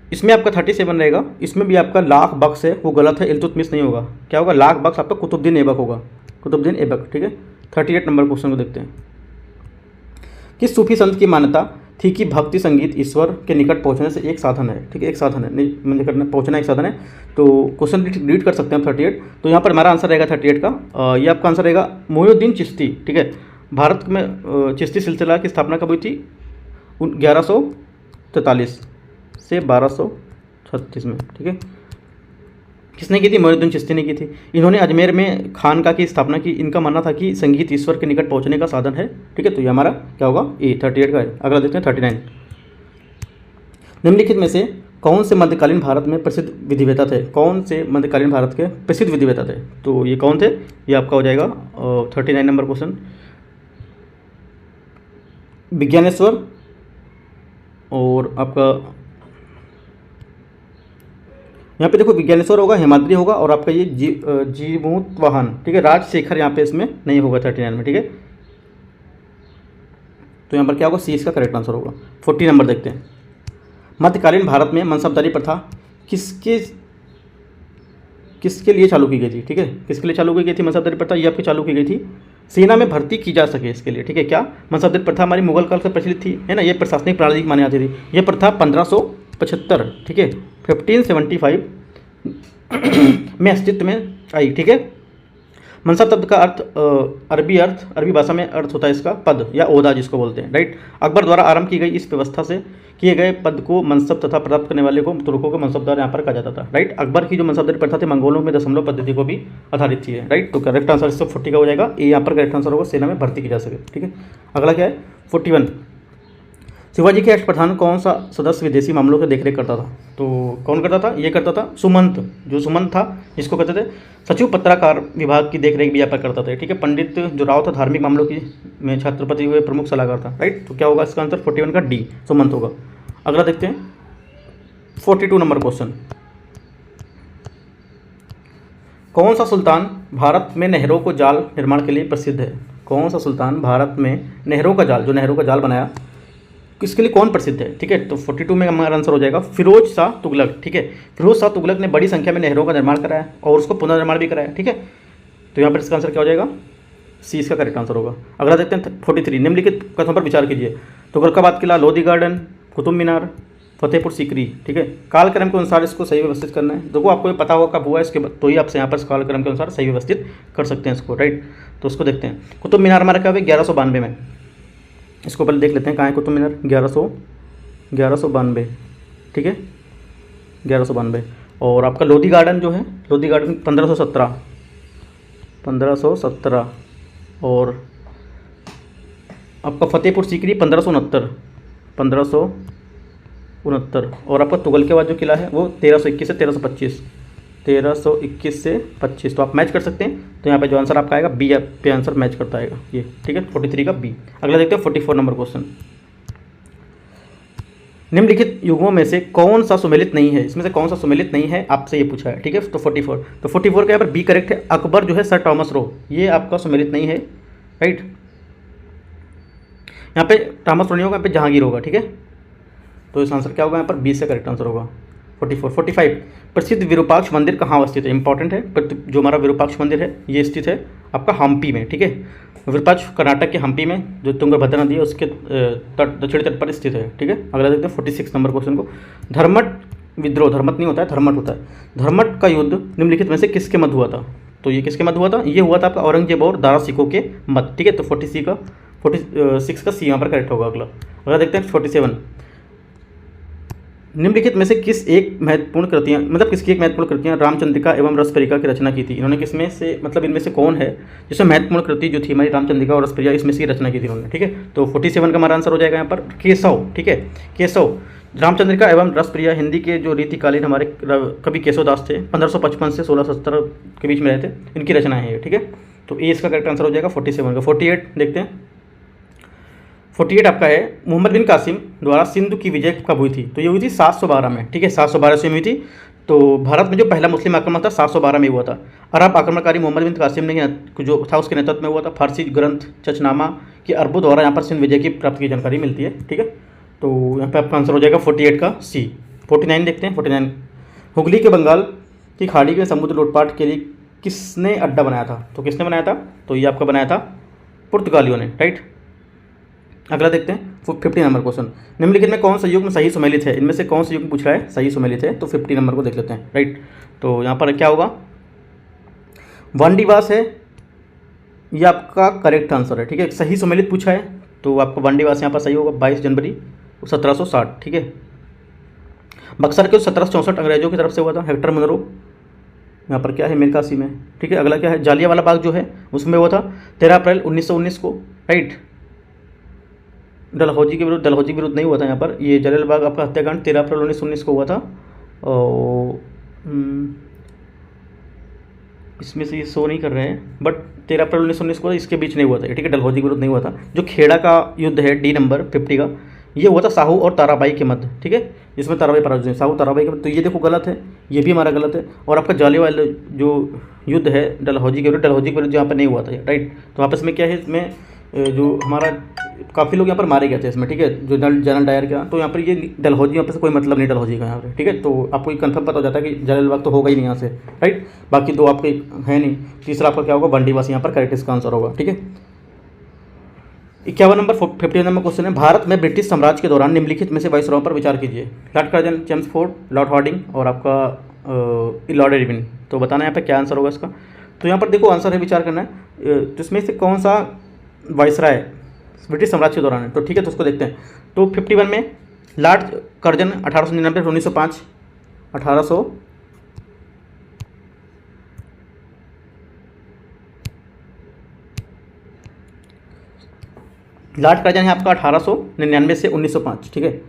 इसमें आपका 37 रहेगा, इसमें भी आपका लाख बख्श है वो गलत है, इल्तुतमिश नहीं होगा, क्या होगा, लाख बख्श आपका कुतुबुद्दीन ऐबक होगा, कुतुबुद्दीन ऐबक, ठीक है। 38 नंबर क्वेश्चन को देखते हैं। किस सूफी संत की मान्यता थी कि भक्ति संगीत ईश्वर के निकट पहुंचने से एक साधन है, ठीक है, एक साधन है, मुझे करना पहुंचना एक साधन है। तो क्वेश्चन रीड कर सकते हैं 38। तो यहाँ पर हमारा आंसर रहेगा 38 का, ये आपका आंसर रहेगा मोइनुद्दीन चिश्ती, ठीक है। भारत में चिश्ती सिलसिला की स्थापना कब हुई थी, 1143 से 1236 में, ठीक है। किसने की थी, मोइनुद्दीन चिश्ती ने की थी। इन्होंने अजमेर में खानका की स्थापना की। इनका मानना था कि संगीत ईश्वर के निकट पहुंचने का साधन है, ठीक है। तो ये हमारा क्या होगा, ए 38 का है। अगला देखते हैं 39। निम्नलिखित में से कौन से मध्यकालीन भारत में प्रसिद्ध विधिवेता थे, कौन से मध्यकालीन भारत के प्रसिद्ध विधिवेता थे, तो ये कौन थे, ये आपका हो जाएगा 39 नंबर क्वेश्चन, विज्ञानेश्वर और आपका यहाँ पे देखो विज्ञानेश्वर होगा, हेमाद्री होगा और आपका ये जीमूतवाहन, ठीक है। राजशेखर यहाँ पे इसमें नहीं होगा 39 में, ठीक है। तो यहाँ पर क्या होगा, सी इसका करेक्ट आंसर होगा। 40 नंबर देखते हैं। मध्यकालीन भारत में मनसबदारी प्रथा किसके लिए चालू की गई थी, ठीक है, किसके लिए चालू की गई थी मनसबदारी प्रथा, ये आपकी चालू की गई थी सेना में भर्ती की जा सके इसके लिए, ठीक है। क्या मनसबदारी प्रथा हमारी मुगल काल से प्रचलित थी, है ना, ये प्रशासनिक प्रणाली मानी जाती थी। ये प्रथा 1575, ठीक है, 1575 में अस्तित्व में आई, ठीक है। मनसब शब्द का अरबी भाषा में अर्थ होता है इसका पद या ओहदा जिसको बोलते हैं, राइट। अकबर द्वारा आरंभ की गई इस व्यवस्था से किए गए पद को मनसब तथा प्राप्त करने वाले को तुर्कों को मनसबदार यहाँ पर कहा जाता था, राइट। अकबर की जो मनसबदारी प्रथा थी मंगोलों में दशमलव पद्धति को भी आधारित थी, राइट। तो करेक्ट आंसर इससे 40 का हो जाएगा, ये यहाँ पर करेक्ट आंसर होगा, सेना में भर्ती की जा सके, ठीक है। अगला क्या है 41। शिवाजी के अष्टप्रधान कौन सा सदस्य विदेशी मामलों की देखरेख करता था, तो कौन करता था, ये करता था सुमंत, जो सुमंत था जिसको कहते थे सचिव पत्राकार विभाग की देखरेख भी यहाँ पर करता था, ठीक है। पंडित जो राव था धार्मिक मामलों की में छत्रपति हुए प्रमुख सलाहकार था, राइट। तो क्या होगा इसका आंसर 41 का डी सुमंत होगा। अगला देखते हैं 42 नंबर क्वेश्चन। कौन सा सुल्तान भारत में नहरों को जाल निर्माण के लिए प्रसिद्ध है, कौन सा सुल्तान भारत में नहरों का जाल, जो नहरों का जाल बनाया किसके लिए कौन प्रसिद्ध है, ठीक है। तो 42 में हमारा आंसर हो जाएगा फिरोज शाह तुगलक, ठीक है। फिरोज शाह तुगलक ने बड़ी संख्या में नहरों का निर्माण कराया और उसको पुनर्निर्माण भी कराया, ठीक है। तो यहाँ पर इसका आंसर क्या हो जाएगा, सी इसका करेक्ट आंसर होगा। अगला देखते हैं 43। निम्नलिखित कथनों पर विचार कीजिए। तुगलकाबाद किला, लोधी गार्डन, कुतुब मीनार, फतेहपुर सीकरी, ठीक है। कालक्रम के अनुसार इसको सही व्यवस्थित करना है। देखो आपको ये पता होगा कब हुआ है इसके बाद, तो ही आपसे यहाँ पर कालक्रम के अनुसार सही व्यवस्थित कर सकते हैं इसको, राइट। तो उसको देखते हैं। कुतुब मीनार हमारा क्या हुआ 1192 में, इसको पहले देख लेते हैं कहाँ है कुतुब मीनार, 1192, ठीक है, 1192। और आपका लोधी गार्डन जो है, लोधी गार्डन 1517 और आपका फतेहपुर सीकरी 1569 और आपका तुगलकाबाद जो किला है वो 1321 से 1325 से 25। तो आप मैच कर सकते हैं। तो यहाँ पे जो आंसर आपका आएगा बी पे आंसर मैच करता आएगा ये, ठीक है, 43 का बी। अगला देखते हैं 44 नंबर क्वेश्चन। निम्नलिखित युगों में से कौन सा सुमेलित नहीं है, इसमें से कौन सा सुमेलित नहीं है आपसे ये पूछा है, ठीक है। तो 44 का यहाँ पर बी करेक्ट है। अकबर जो है सर टॉमस रो, ये आपका सुमेलित नहीं है, राइट। यहाँ पे टॉमस रो नहीं होगा, यहाँ पे जहांगीर होगा, ठीक है। तो इस आंसर क्या होगा यहाँ पर 20 से करेक्ट आंसर होगा। 45 प्रसिद्ध विरूपाक्ष मंदिर कहाँ अवस्थित है, इंपॉर्टेंट है। जो हमारा विरूपाक्ष मंदिर है ये स्थित है आपका हम्पी में, ठीक है। विरूपाक्ष कर्नाटक के हम्पी में, जो तुंगभद्रा नदी है उसके दक्षिणी तट पर स्थित है, ठीक है। अगला देखते हैं 46 नंबर क्वेश्चन को। धर्मट विद्रोह, धर्मट नहीं होता है, धर्मट होता है। धर्मट का युद्ध निम्नलिखित में से किसके मध्य हुआ था, तो ये किसके मध्य हुआ था, ये हुआ था आपका औरंगजेब और दारा सिखों के मध्य, ठीक है। तो 46 का सी यहाँ पर करेक्ट होगा। अगला देखते हैं 47। निम्नलिखित में से किस एक महत्वपूर्ण कृतियाँ, मतलब किसकी एक महत्वपूर्ण कृतियाँ रामचंद्रिका एवं रसप्रिया की रचना की थी। इन्होंने किसमें से, मतलब इनमें से कौन है जिसमें महत्वपूर्ण कृति जो थी हमारी रामचंद्रिका और रसप्रिया, इसमें से रचना की थी इन्होंने। ठीक है, तो 47 का हमारा आंसर हो जाएगा यहाँ पर केशव। ठीक है, केशव। रामचंद्रिका एवं रसप्रिया हिंदी के जो रीतिकालीन हमारे कवि केशवदास थे, 1555 से 1670 के बीच में रहे थे, इनकी रचना है ये। ठीक है, तो ए इसका करेक्ट आंसर हो जाएगा 47 का। 48 देखते हैं। 48 आपका है मोहम्मद बिन कासिम द्वारा सिंधु की विजय कब हुई थी। तो ये हुई थी 712 में। ठीक है, 712 से हुई थी। तो भारत में जो पहला मुस्लिम आक्रमण था 712 में हुआ था। अरब आक्रमणकारी मोहम्मद बिन कासिम ने जो था उसके नेतृत्व में हुआ था। फारसी ग्रंथ चचनामा के अरबों द्वारा यहाँ पर सिंध विजय की प्राप्त की जानकारी मिलती है। ठीक है, तो यहाँ पे आपका आंसर हो जाएगा 48 का सी। 49 देखते हैं। 49 हुगली के बंगाल की खाड़ी के समुद्र लूटपाट के लिए किसने अड्डा बनाया था। तो किसने बनाया था, तो ये आपका बनाया था पुर्तगालियों ने। राइट, अगला देखते हैं 50 नंबर क्वेश्चन। निम्नलिखित में कौन सा युग्म सही सुमेलित है। इनमें से कौन सा युग्म पूछ रहा है, सही सुमेलित है। तो 50 नंबर को देख लेते हैं। राइट, तो यहाँ पर क्या होगा, वांडीवास है, ये आपका करेक्ट आंसर है। ठीक है, सही सुमेलित पूछा है तो आपका वांडीवास यहाँ पर सही होगा। 22 जनवरी 1760। ठीक है, बक्सर के 1764 अंग्रेजों की तरफ से हुआ था। हेक्टर मुनरो यहाँ पर क्या है, मीर कासिम है। ठीक है, अगला क्या है, जालियांवाला बाग जो है उसमें हुआ था 13 अप्रैल 1919 को। राइट, डलहौजी के विरुद्ध नहीं हुआ था यहाँ पर। ये जालियांवाला बाग आपका हत्याकांड 13 अप्रैल 1919 को हुआ था। और इसमें से ये शो नहीं कर रहे हैं, बट 13 अप्रैल 1919 को इसके बीच नहीं हुआ था। ठीक है, डलहौजी के विरुद्ध नहीं हुआ था। जो खेड़ा का युद्ध है डी नंबर 50 का, ये हुआ था साहू और ताराबाई के मध्य। ठीक है, जिसमें ताराबाई पराजित हुई, साहू ताराबाई के मध्य। तो ये देखो गलत है, ये भी हमारा गलत है। और आपका जालियांवाला जो युद्ध है डलहौजी के विरुद्ध यहाँ पर नहीं हुआ था। राइट, तो आपस में क्या है, इसमें जो हमारा काफ़ी लोग यहाँ पर मारे गए थे इसमें। ठीक है, जो जनरल डायर का, तो यहाँ पर ये डलहौजी यहाँ पर से कोई मतलब नहीं डलहौजी का यहाँ पर। ठीक है, तो आपको ये कंफर्म पता हो जाता है कि जालियांवाला बाग तो होगा ही नहीं यहाँ से। राइट, बाकी दो आपके है नहीं। तीसरा आपका क्या होगा, वांडीवास यहाँ पर करेक्ट इसका आंसर होगा। ठीक है, 51 नंबर 50 नंबर क्वेश्चन है, भारत में ब्रिटिश साम्राज्य के दौरान निम्नलिखित में से वाइसरॉय पर विचार कीजिए। Lord Curzon, Chelmsford, Lord Hardinge और आपका लॉर्ड इरविन। तो बताना यहाँ पे क्या आंसर होगा इसका। तो यहाँ पर देखो आंसर है, विचार करना है तो इसमें से कौन सा वाइसरॉय ब्रिटिश साम्राज्य के दौरान है। तो ठीक है, तो उसको देखते हैं। तो 51 में लॉर्ड कर्जन 1899 से 1905, 1800 लॉर्ड कर्जन है आपका 1899 से 1905। ठीक है,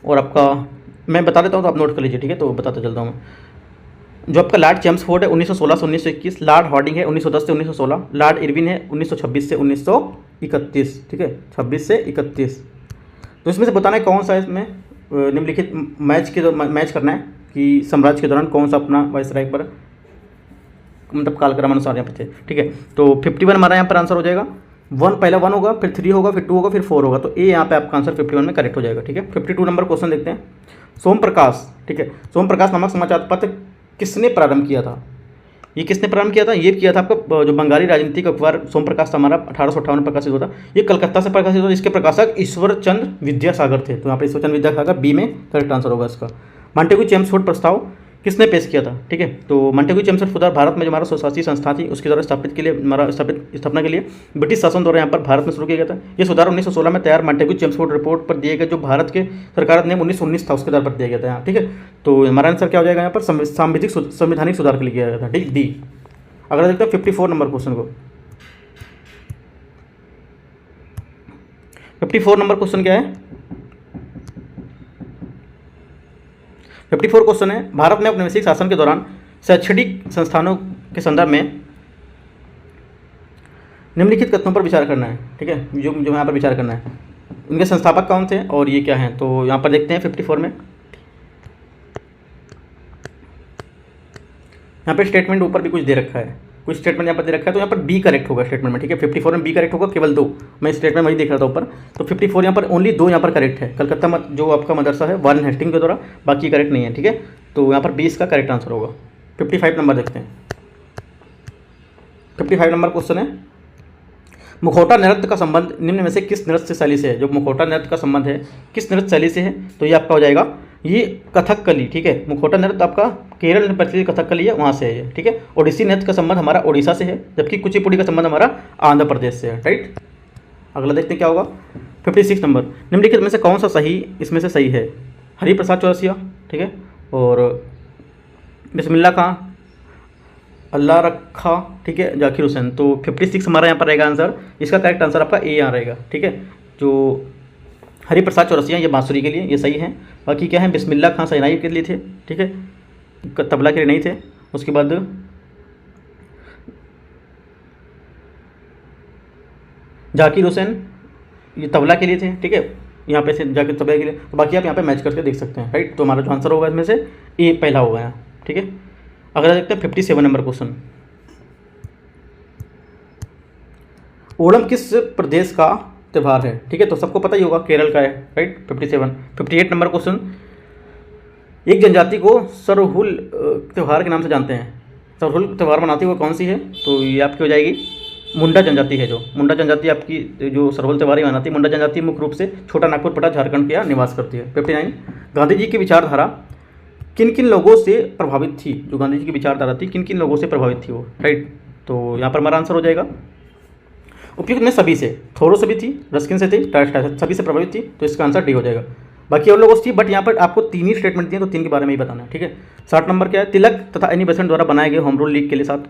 और आपका मैं बता देता हूँ तो आप नोट कर लीजिए। ठीक है, तो बताता चलता हूँ मैं। जो आपका लॉर्ड चेम्सफोर्ड है 1916 से 1921, लॉर्ड हार्डिंग है 1910 से 1916, लॉर्ड इरविन है 1926 से 1931। ठीक है, 26 से 31। तो इसमें से बताना है कौन सा इसमें निम्नलिखित मैच करना है कि साम्राज्य के दौरान कौन सा अपना वाइसराय पर मतलब कालक्रम अनुसार यहाँ पर थे। ठीक है, तो 51 हमारा यहाँ पर आंसर हो जाएगा। पहला 1 होगा, फिर 3 होगा, फिर 2 होगा, फिर 4 होगा। तो ए यहाँ पे आपका आंसर 51 में करेक्ट हो जाएगा। ठीक है, 52 नंबर क्वेश्चन देखते हैं। सोम प्रकाश, ठीक है, सोम प्रकाश नामक समाचार पत्र किसने प्रारंभ किया था। ये किसने प्रारंभ किया था, ये किया था आपका जो बंगाली राजनीतिक अखबार सोम प्रकाश हमारा 1858 में प्रकाशित हुआ था। ये कलकत्ता से प्रकाशित हुआ। इसके प्रकाशक ईश्वर चंद्र विद्यासागर थे। तो यहाँ पर ईश्वर चंद्र विद्यासागर बी में करेक्ट आंसर होगा इसका। मॉन्टेग्यू चेम्सफोर्ड प्रस्ताव किसने पेश किया था। ठीक है, तो मॉन्टेग्यू चेम्सफोर्ड प्रस्ताव भारत में जो हमारा स्वशासी संस्था थी उसके द्वारा स्थापना के लिए ब्रिटिश शासन द्वारा यहाँ पर भारत में शुरू किया गया था। ये सुधार 1916 में तैयार मॉन्टेग्यू चेम्सफोर्ड रिपोर्ट पर दिए गए जो भारत के सरकार ने 1919 था उसके आधार पर दिया गया था यहाँ। ठीक है, तो हमारा आंसर क्या हो जाएगा यहाँ पर, संवैधानिक सुधार के लिए किया गया था। ठीक, डी। अगर देखते हैं 54 नंबर क्वेश्चन को। 54 नंबर क्वेश्चन क्या है, 54 क्वेश्चन है, भारत में औपनिवेशिक शासन के दौरान शैक्षणिक संस्थानों के संदर्भ में निम्नलिखित कथनों पर विचार करना है। ठीक है, जो यहाँ पर विचार करना है, उनके संस्थापक कौन थे और ये क्या हैं। तो यहाँ पर देखते हैं 54 में, यहाँ पे स्टेटमेंट ऊपर भी कुछ दे रखा है, कुछ स्टेटमेंट यहाँ पर दे रखा है। तो यहाँ पर बी करेक्ट होगा स्टेटमेंट में। ठीक है, 54 में बी करेक्ट होगा, केवल 2। मैं स्टेटमेंट वही देख रहा था ऊपर। तो 54 यहाँ पर ओनली 2 यहाँ पर करेक्ट है। कलकत्ता जो आपका मदरसा है वारेन हेस्टिंग के द्वारा, बाकी करेक्ट नहीं है। ठीक है, तो यहाँ पर 20 का करेक्ट आंसर होगा। 55 नंबर देखते हैं। 55 नंबर क्वेश्चन है, मुखौटा नृत्य का संबंध निम्न में से किस नृत्य शैली से है। जो मुखौटा नृत्य का संबंध है किस नृत्य शैली से है। तो ये आपका हो जाएगा ये कथकली, ठीक है। मुखौटा नृत्य तो आपका केरल में प्रचलित कथकली है, वहाँ से है ये, ठीक है। ओडिसी नृत्य का संबंध हमारा ओडिशा से है, जबकि कुचिपुड़ी का संबंध हमारा आंध्र प्रदेश से है, राइट। अगला देखते हैं क्या होगा। 56 नंबर, निम्नलिखित में से कौन सा सही इसमें से सही है। हरिप्रसाद चौरसिया, ठीक है, और बिस्मिल्लाह खां, अल्लाह रखा, ठीक है, जाकिर हुसैन। तो 56 हमारा यहाँ पर रहेगा आंसर। इसका करेक्ट आंसर आपका ए यहाँ रहेगा, ठीक है। जो हरिप्रसाद चौरसिया ये बांसुरी के लिए ये सही है। बाकी क्या है, बिस्मिल्लाह खां शहनाई के लिए थे, ठीक है, तबला के लिए नहीं थे। उसके बाद जाकिर हुसैन ये तबला के लिए थे, ठीक है, यहाँ पे से जाकिर तबला के लिए। तो बाकी आप यहाँ पे मैच करके देख सकते हैं, राइट। तो हमारा जो आंसर होगा इसमें से ए पहला होगा यहाँ, ठीक है। अगला देखते हैं 57 नंबर क्वेश्चन। ओणम किस प्रदेश का त्यौहार है, ठीक है। तो सबको पता ही होगा केरल का है, राइट। 57। 58 नंबर क्वेश्चन, एक जनजाति को सरहुल त्यौहार के नाम से जानते हैं। सरहुल त्यौहार मनाती है वो कौन सी है, तो ये आपकी हो जाएगी मुंडा जनजाति है। जो मुंडा जनजाति आपकी जो सरहुल त्यौहार ही मनाती है। मुंडा जनजाति मुख्य रूप से छोटा नागपुर पटा झारखंड के यहाँ निवास करती है। 59, गांधी जी की विचारधारा किन किन लोगों से प्रभावित थी। जो गांधी जी की विचारधारा थी किन किन लोगों से प्रभावित थी वो, राइट। तो यहाँ पर हमारा आंसर हो जाएगा उपयुक्त में सभी से। थोरो से भी थी, रस्किन से थी, सभी से प्रभावित थी, तो इसका आंसर डी हो जाएगा। बाकी और लोगों से थी, बट यहाँ पर आपको 3 ही स्टेटमेंट दिए, तो 3 के बारे में ही बताना है, ठीक है। 60 नंबर क्या है, तिलक तथा एनी बेसेंट द्वारा बनाए गए होम रूल लीग के लिए 7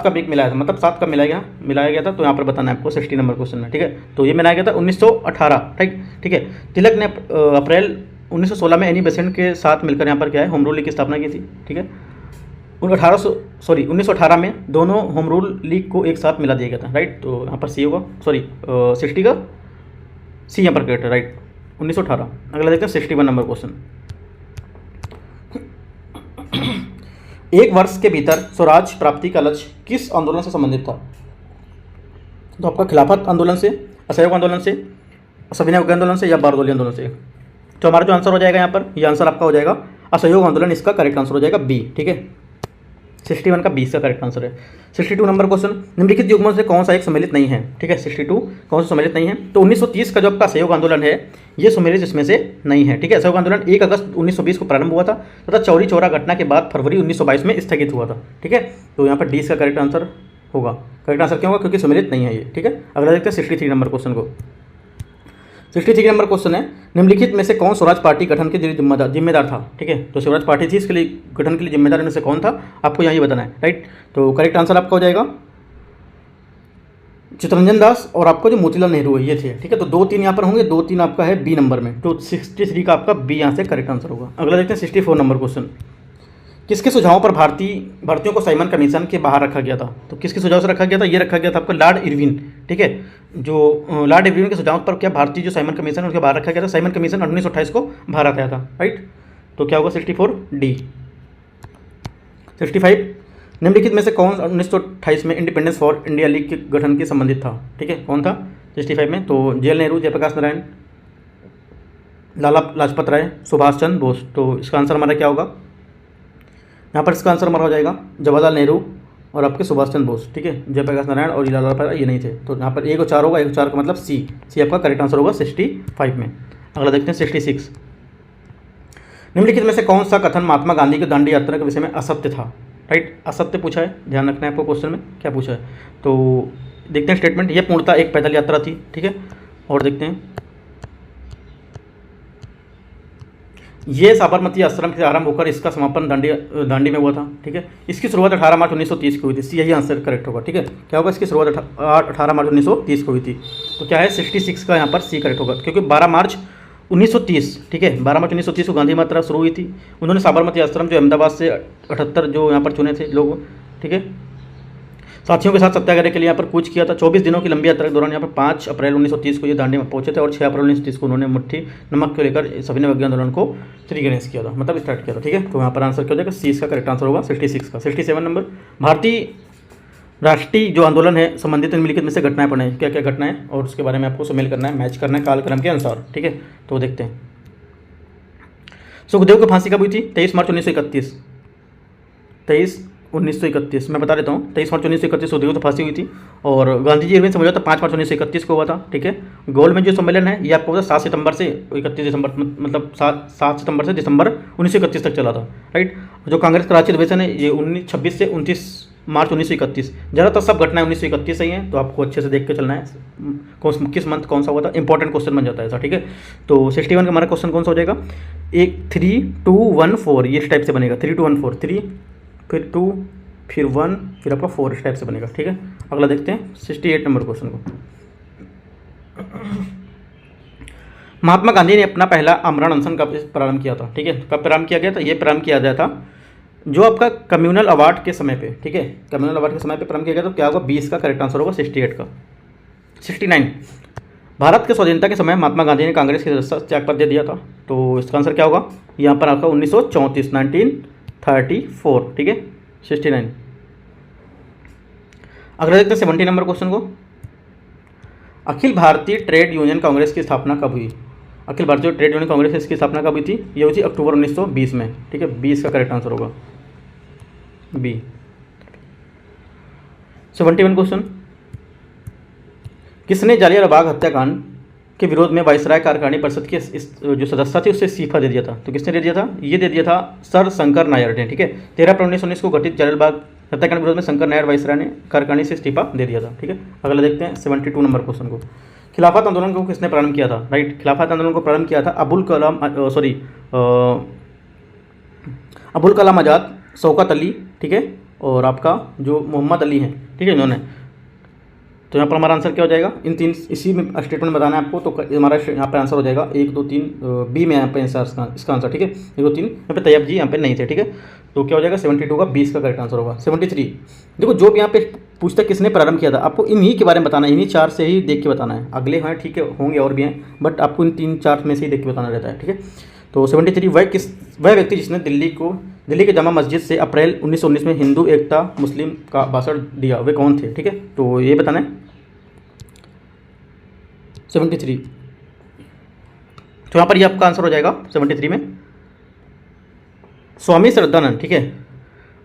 कब एक मिलाया था, मतलब 7 कब मिलाया गया था। तो यहाँ पर बताना है आपको 60 नंबर क्वेश्चन में, ठीक है। तो ये मिलाया गया था 1918, ठीक है। तिलक ने अप्रैल 1916 में एनी बेसेंट के साथ मिलकर यहाँ पर क्या है होम रूल लीग की स्थापना की थी, ठीक है। 1918 में दोनों होम रूल लीग को एक साथ मिला दिया गया था, राइट। तो यहाँ पर सी होगा, 60 का सी यहाँ पर करेक्ट है, राइट, 1918। अगला देखते हैं 61 नंबर क्वेश्चन। एक वर्ष के भीतर स्वराज प्राप्ति का लक्ष्य किस आंदोलन से संबंधित था। तो आपका खिलाफत आंदोलन से, असहयोग आंदोलन से, सविनय अवज्ञा आंदोलन से, या बारदोली आंदोलन से। तो हमारा जो आंसर हो जाएगा यहाँ पर, ये आंसर आपका हो जाएगा असहयोग आंदोलन। इसका करेक्ट आंसर हो जाएगा बी, ठीक है। 61 का 20 का करेक्ट आंसर है। 62 नंबर क्वेश्चन, निम्नलिखित युग्मों से कौन सा एक सम्मिलित नहीं है, ठीक है। 62 कौन सा सम्मिलित नहीं है, तो 1930 का जो आपका सहयोग आंदोलन है ये सम्मिलित इसमें से नहीं है, ठीक है। सहयोग आंदोलन 1 अगस्त 1920 को प्रारंभ हुआ था तथा चौरी चौरा घटना के बाद फरवरी 1922 में स्थगित हुआ था, ठीक है। तो यहाँ पर 20 का करेक्ट आंसर होगा। करेक्ट आंसर क्यों होगा, क्योंकि सम्मिलित नहीं है ये, ठीक है। अगला देखते हैं 63 नंबर क्वेश्चन को। 63 नंबर क्वेश्चन है, निम्नलिखित में से कौन स्वराज पार्टी गठन के लिए जिम्मेदार था, ठीक है। तो स्वराज पार्टी थी, इसके लिए गठन के लिए जिम्मेदार में से कौन था, आपको यही बताना है, राइट। तो करेक्ट आंसर आपका हो जाएगा चित्तरंजन दास, और आपको जो मोतीलाल नेहरू है ये थे, ठीक है। तो 2-3 यहाँ पर होंगे, 2-3 आपका है बी नंबर में। तो 63 का आपका बी यहाँ से करेक्ट आंसर होगा। अगला देखते हैं 64 नंबर क्वेश्चन। किसके सुझावों पर भर्तियों को साइमन कमीशन के बाहर रखा गया था। तो किसके सुझाव से रखा गया था, ये रखा गया था आपका लॉर्ड इरविन, ठीक है। जो लॉर्ड इरविन के सुझाव पर क्या भारतीय जो साइमन कमीशन उसके बाहर रखा गया था। साइमन कमीशन 1928 को भारत आया था, राइट। तो क्या होगा 64 डी। 65, निम्नलिखित में से कौन 1928 में इंडिपेंडेंस फॉर इंडिया लीग के गठन के संबंधित था, ठीक है। कौन था 65 में, तो जवाहरलाल नेहरू, जयप्रकाश नारायण, लाला लाजपत राय, सुभाष चंद्र बोस। तो इसका आंसर हमारा क्या होगा, यहाँ पर इसका आंसर हमारा हो जाएगा जवाहरलाल नेहरू और आपके सुभाष चंद्र बोस, ठीक है। जयप्रकाश नारायण और लाला लाजपत राय ये नहीं थे। तो यहाँ पर 1 और 4 होगा, 1 और 4 का मतलब सी आपका करेक्ट आंसर होगा 65 में। अगला देखते हैं 66, निम्नलिखित में से कौन सा कथन महात्मा गांधी की दांडी यात्रा के विषय में असत्य था, राइट। असत्य पूछा है, ध्यान रखना है आपको क्वेश्चन में क्या पूछा है। तो देखते हैं स्टेटमेंट, ये पूर्णतः एक पैदल यात्रा थी, ठीक है। और देखते हैं, ये साबरमती आश्रम से आरंभ होकर इसका समापन दांडी में हुआ था, ठीक है। इसकी शुरुआत 18 मार्च 1930 को हुई थी, सी यही आंसर करेक्ट होगा, ठीक है। क्या होगा, इसकी शुरुआत 18 मार्च 1930 को हुई थी। तो क्या है 66 का यहाँ पर सी करेक्ट होगा, क्योंकि 12 मार्च 1930, ठीक है, 12 मार्च 1930 को गांधी यात्रा शुरू हुई थी। उन्होंने साबरमती आश्रम जो अहमदाबाद से 78 जो यहाँ पर चुने थे लोग, ठीक है, साथियों के साथ सत्याग्रह के लिए यहाँ पर कूच किया था। 24 दिनों की लंबी यात्रा के दौरान यहाँ पर 5 अप्रैल 1930 को ये दांडी में पहुंचे थे और 6 अप्रैल 1930 को उन्होंने मुट्ठी नमक को लेकर सविनय अवज्ञा आंदोलन को श्री गणेश किया था, मतलब स्टार्ट किया था, ठीक है। तो यहाँ पर आंसर क्या हो जाएगा, सी इसका करेक्ट आंसर होगा 66 का। 67 नंबर, भारतीय राष्ट्रीय जो आंदोलन है संबंधित निम्नलिखित में से घटनाएं पढ़ें, क्या क्या घटनाएं, और उसके बारे में आपको सम्मिल करना है, मैच करना है कालक्रम के अनुसार, ठीक है। तो देखते हैं, सुखदेव को फांसी कब हुई थी, 23 मार्च 1931, 23 1931, मैं बता देता हूँ, 23 मार्च 1931 को तो फांसी हुई थी। और गांधी जी इरविन समझौता 5 मार्च 1931 को हुआ था, ठीक है। गोल में जो सम्मेलन है ये आपको 7 सितंबर से 31 दिसंबर, मतलब 7 सितंबर से दिसंबर 1931 तक चला था, राइट। जो कांग्रेस का राष्ट्रीय अधिवेशन है ये 26 से 29 मार्च 1931। ज़्यादातर सब घटनाएं 1931 से ही हैं, तो आपको अच्छे से देख के चलना है किस मंथ कौन सा हुआ था, इंपॉर्टेंट क्वेश्चन बन जाता है ऐसा, ठीक है। तो 61 का हमारा क्वेश्चन कौन सा हो जाएगा, 3-2-1-4 ये इस टाइप से बनेगा, 3-2-1-4, 3 फिर 2 फिर 1 फिर आपका 4 इस टाइप से बनेगा, ठीक है। अगला देखते हैं 68 नंबर क्वेश्चन को। महात्मा गांधी ने अपना पहला आमरण अनशन कब प्रारंभ किया था, ठीक है। कब प्रारंभ किया गया था, ये प्रारंभ किया गया था जो आपका कम्युनल अवार्ड के समय पे, ठीक है, कम्युनल अवार्ड के समय पे प्रारंभ किया गया। तो क्या होगा, 20 का करेक्ट आंसर होगा, 68 का। 69, भारत के स्वाधीनता के समय महात्मा गांधी ने कांग्रेस के सदस्यता त्याग पत्र दे दिया था। तो इसका आंसर क्या होगा, यहाँ पर आपका 1934, 1934, ठीक है, 69। अगला देखते हैं 70 नंबर क्वेश्चन को। अखिल भारतीय ट्रेड यूनियन कांग्रेस की स्थापना कब हुई, अखिल भारतीय ट्रेड यूनियन कांग्रेस की स्थापना कब हुई थी, ये हुई थी अक्टूबर 1920 में, ठीक है। 20 का करेक्ट आंसर होगा बी। 71 क्वेश्चन, किसने जालियांवाला बाग हत्याकांड के विरोध में वायसराय कार्यकारिणी परिषद के जो सदस्य थे उससे इस्तीफा दे दिया था। तो किसने दे दिया था, ये दे दिया था सर शंकर नायर ने, ठीक है। 13 अप्रैल 1919 को घटित जालियांवाला बाग हत्याकांड के विरोध में शंकर नायर वायसराय ने कार्यकारिणी से इस्तीफा दे दिया था, ठीक है। अगला देखते हैं 72 नंबर क्वेश्चन को। खिलाफत आंदोलन को किसने प्रारंभ किया था, राइट। खिलाफत आंदोलन को प्रारंभ किया था अबुल कलाम आज़ाद, शौकत अली, ठीक है, और आपका जो मोहम्मद अली हैं, ठीक है, इन्होंने। तो यहाँ पर हमारा आंसर क्या हो जाएगा, इन तीन इसी में स्टेटमेंट बताना है आपको। तो हमारा यहाँ पर आंसर हो जाएगा 1 2 3 बी में यहाँ पे इसका आंसर, ठीक है। 1 2 3 यहाँ पे तैयब जी यहाँ पे नहीं थे, ठीक है। तो क्या हो जाएगा 72 का 20 का करेक्ट आंसर होगा। 73, देखो जो भी यहाँ पे पूछता है किसने प्रारंभ किया था, आपको इन्हीं के बारे में बताना है, इन्हीं 4 से ही देख के बताना है। अगले हैं, ठीक है, होंगे और भी हैं, बट आपको इन 3-4 में से ही देख के बताना रहता है, ठीक है। तो 73, वह व्यक्ति जिसने दिल्ली के जामा मस्जिद से अप्रैल 1919 में हिंदू एकता मुस्लिम का भाषण दिया, वे कौन थे, ठीक है। तो ये बताना है 73। तो यहाँ पर ये आपका आंसर हो जाएगा 73 में स्वामी श्रद्धानंद, ठीक है।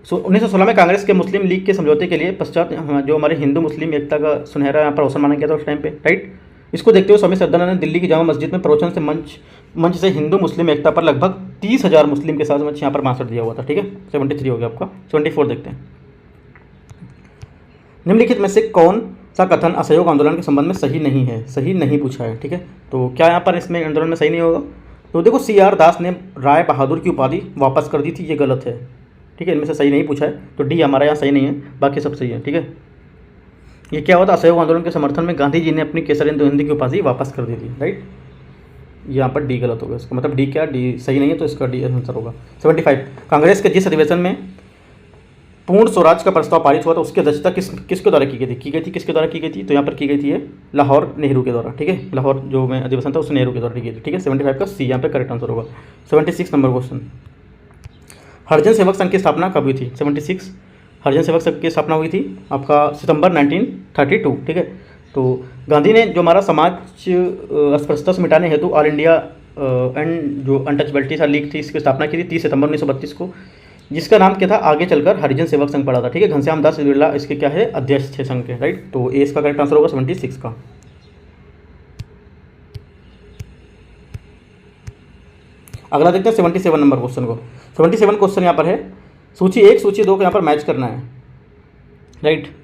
1916 में कांग्रेस के मुस्लिम लीग के समझौते के लिए पश्चात जो हमारे हिंदू मुस्लिम एकता का सुनहरा यहाँ पर अवसर माना गया था उस टाइम पे, राइट। इसको देखते हुए स्वामी श्रद्धानंद ने दिल्ली की जामा मस्जिद में प्रवचन से मंच से हिंदू मुस्लिम एकता पर लगभग 30,000 मुस्लिम के साथ यहाँ पर भाषण दिया हुआ था, ठीक है। 73 हो गया आपका। 74 देखते हैं, निम्नलिखित में से कौन सा कथन असहयोग आंदोलन के संबंध में सही नहीं है, सही नहीं पूछा है, ठीक है। तो क्या यहाँ पर इसमें आंदोलन में सही नहीं होगा, तो देखो CR दास ने राय बहादुर की उपाधि वापस कर दी थी, ये गलत है, ठीक है। इनमें से सही नहीं पूछा है, तो डी हमारा यहाँ सही नहीं है, बाकी सब सही है, ठीक है। ये क्या होता, असहयोग आंदोलन के समर्थन में गांधी जी ने अपनी केसर हिंदी की उपाधि वापस कर दी थी, राइट। यहाँ पर डी गलत होगा, इसका मतलब डी क्या, डी सही नहीं है, तो इसका डी आंसर होगा। 75, कांग्रेस के जिस अधिवेशन में पूर्ण स्वराज का प्रस्ताव पारित हुआ था उसकी अध्यक्षता किसके द्वारा की गई थी, किसके द्वारा की गई थी, तो यहाँ पर की गई थी ये लाहौर नेहरू के द्वारा, ठीक है। लाहौर जो में अधिवेशन था उस नेहरू के द्वारा की गई थी, ठीक है। 75 का सी यहाँ पे करेक्ट आंसर होगा। 76 नंबर क्वेश्चन, हरिजन सेवक संघ की स्थापना कब हुई थी। 76, हरिजन सेवक संघ की स्थापना हुई थी आपका सितंबर 1932, ठीक है। तो गांधी ने जो हमारा समाज अस्पृश्यता से मिटाने हेतु ऑल इंडिया एंड जो अनटचबिलिटी लीग थी इसकी स्थापना की थी 30 सितंबर 1932 को, जिसका नाम क्या था, आगे चलकर हरिजन सेवक संघ पड़ा था, ठीक है। घनश्याम दास बिरला इसके क्या है, अध्यक्ष थे संघ के, राइट। तो ए इसका करेक्ट आंसर होगा 76 का। अगला देखते हैं 77 नंबर क्वेश्चन को। 77 क्वेश्चन यहाँ पर है, सूची 1 सूची 2 को यहाँ पर मैच करना है, राइट।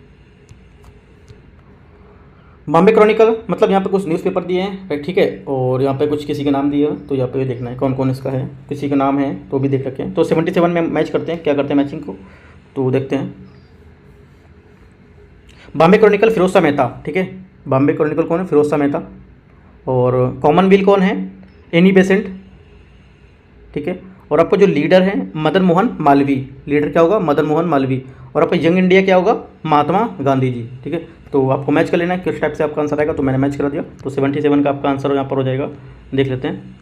बॉम्बे क्रॉनिकल मतलब यहाँ पे कुछ न्यूज़पेपर दिए हैं, ठीक है, और यहाँ पे कुछ किसी के नाम दिए हैं, तो यहाँ पे देखना है कौन कौन इसका है, किसी का नाम है तो भी देख रखें। तो 77 में मैच करते हैं, क्या करते हैं मैचिंग को, तो देखते हैं। बॉम्बे क्रॉनिकल फिरोज शाह मेहता, ठीक है। बॉम्बे क्रॉनिकल कौन है, फिरोज शाह मेहता। और कॉमनवेल्थ कौन है, एनी बेसेंट, ठीक है। और आपको जो लीडर है मदन मोहन मालवीय, लीडर क्या होगा, मदन मोहन मालवीय। और आपका यंग इंडिया क्या होगा, महात्मा गांधी जी, ठीक है। तो आपको मैच कर लेना है किस टाइप से आपका आंसर आएगा, तो मैंने मैच करा दिया। तो 77 का आपका आंसर यहाँ पर हो जाएगा, देख लेते हैं।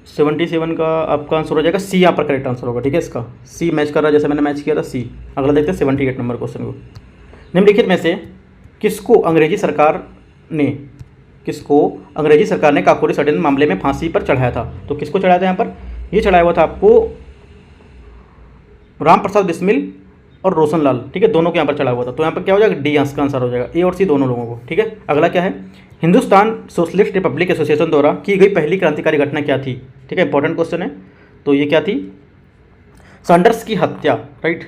77 का आपका आंसर हो जाएगा सी, यहाँ पर करेक्ट आंसर होगा, ठीक है। इसका सी मैच कर रहा है जैसे मैंने मैच किया था, सी। अगला देखते हैं 78 नंबर क्वेश्चन को। निम्नलिखित में से किसको अंग्रेजी सरकार ने काकोरी षड्यंत्र मामले में फांसी पर चढ़ाया था। तो किसको चढ़ाया था यहाँ पर, ये चढ़ाया हुआ था आपको राम प्रसाद बिस्मिल और रोशन लाल, ठीक है, दोनों के यहाँ पर चढ़ा हुआ था। तो यहाँ पर क्या हो जाएगा, डी का आंसर हो जाएगा, ए और सी दोनों लोगों को, ठीक है। अगला क्या है, हिंदुस्तान सोशलिस्ट रिपब्लिक एसोसिएशन द्वारा की गई पहली क्रांतिकारी घटना क्या थी, ठीक है, इंपॉर्टेंट क्वेश्चन है। तो ये क्या थी, सैंडर्स की हत्या, राइट,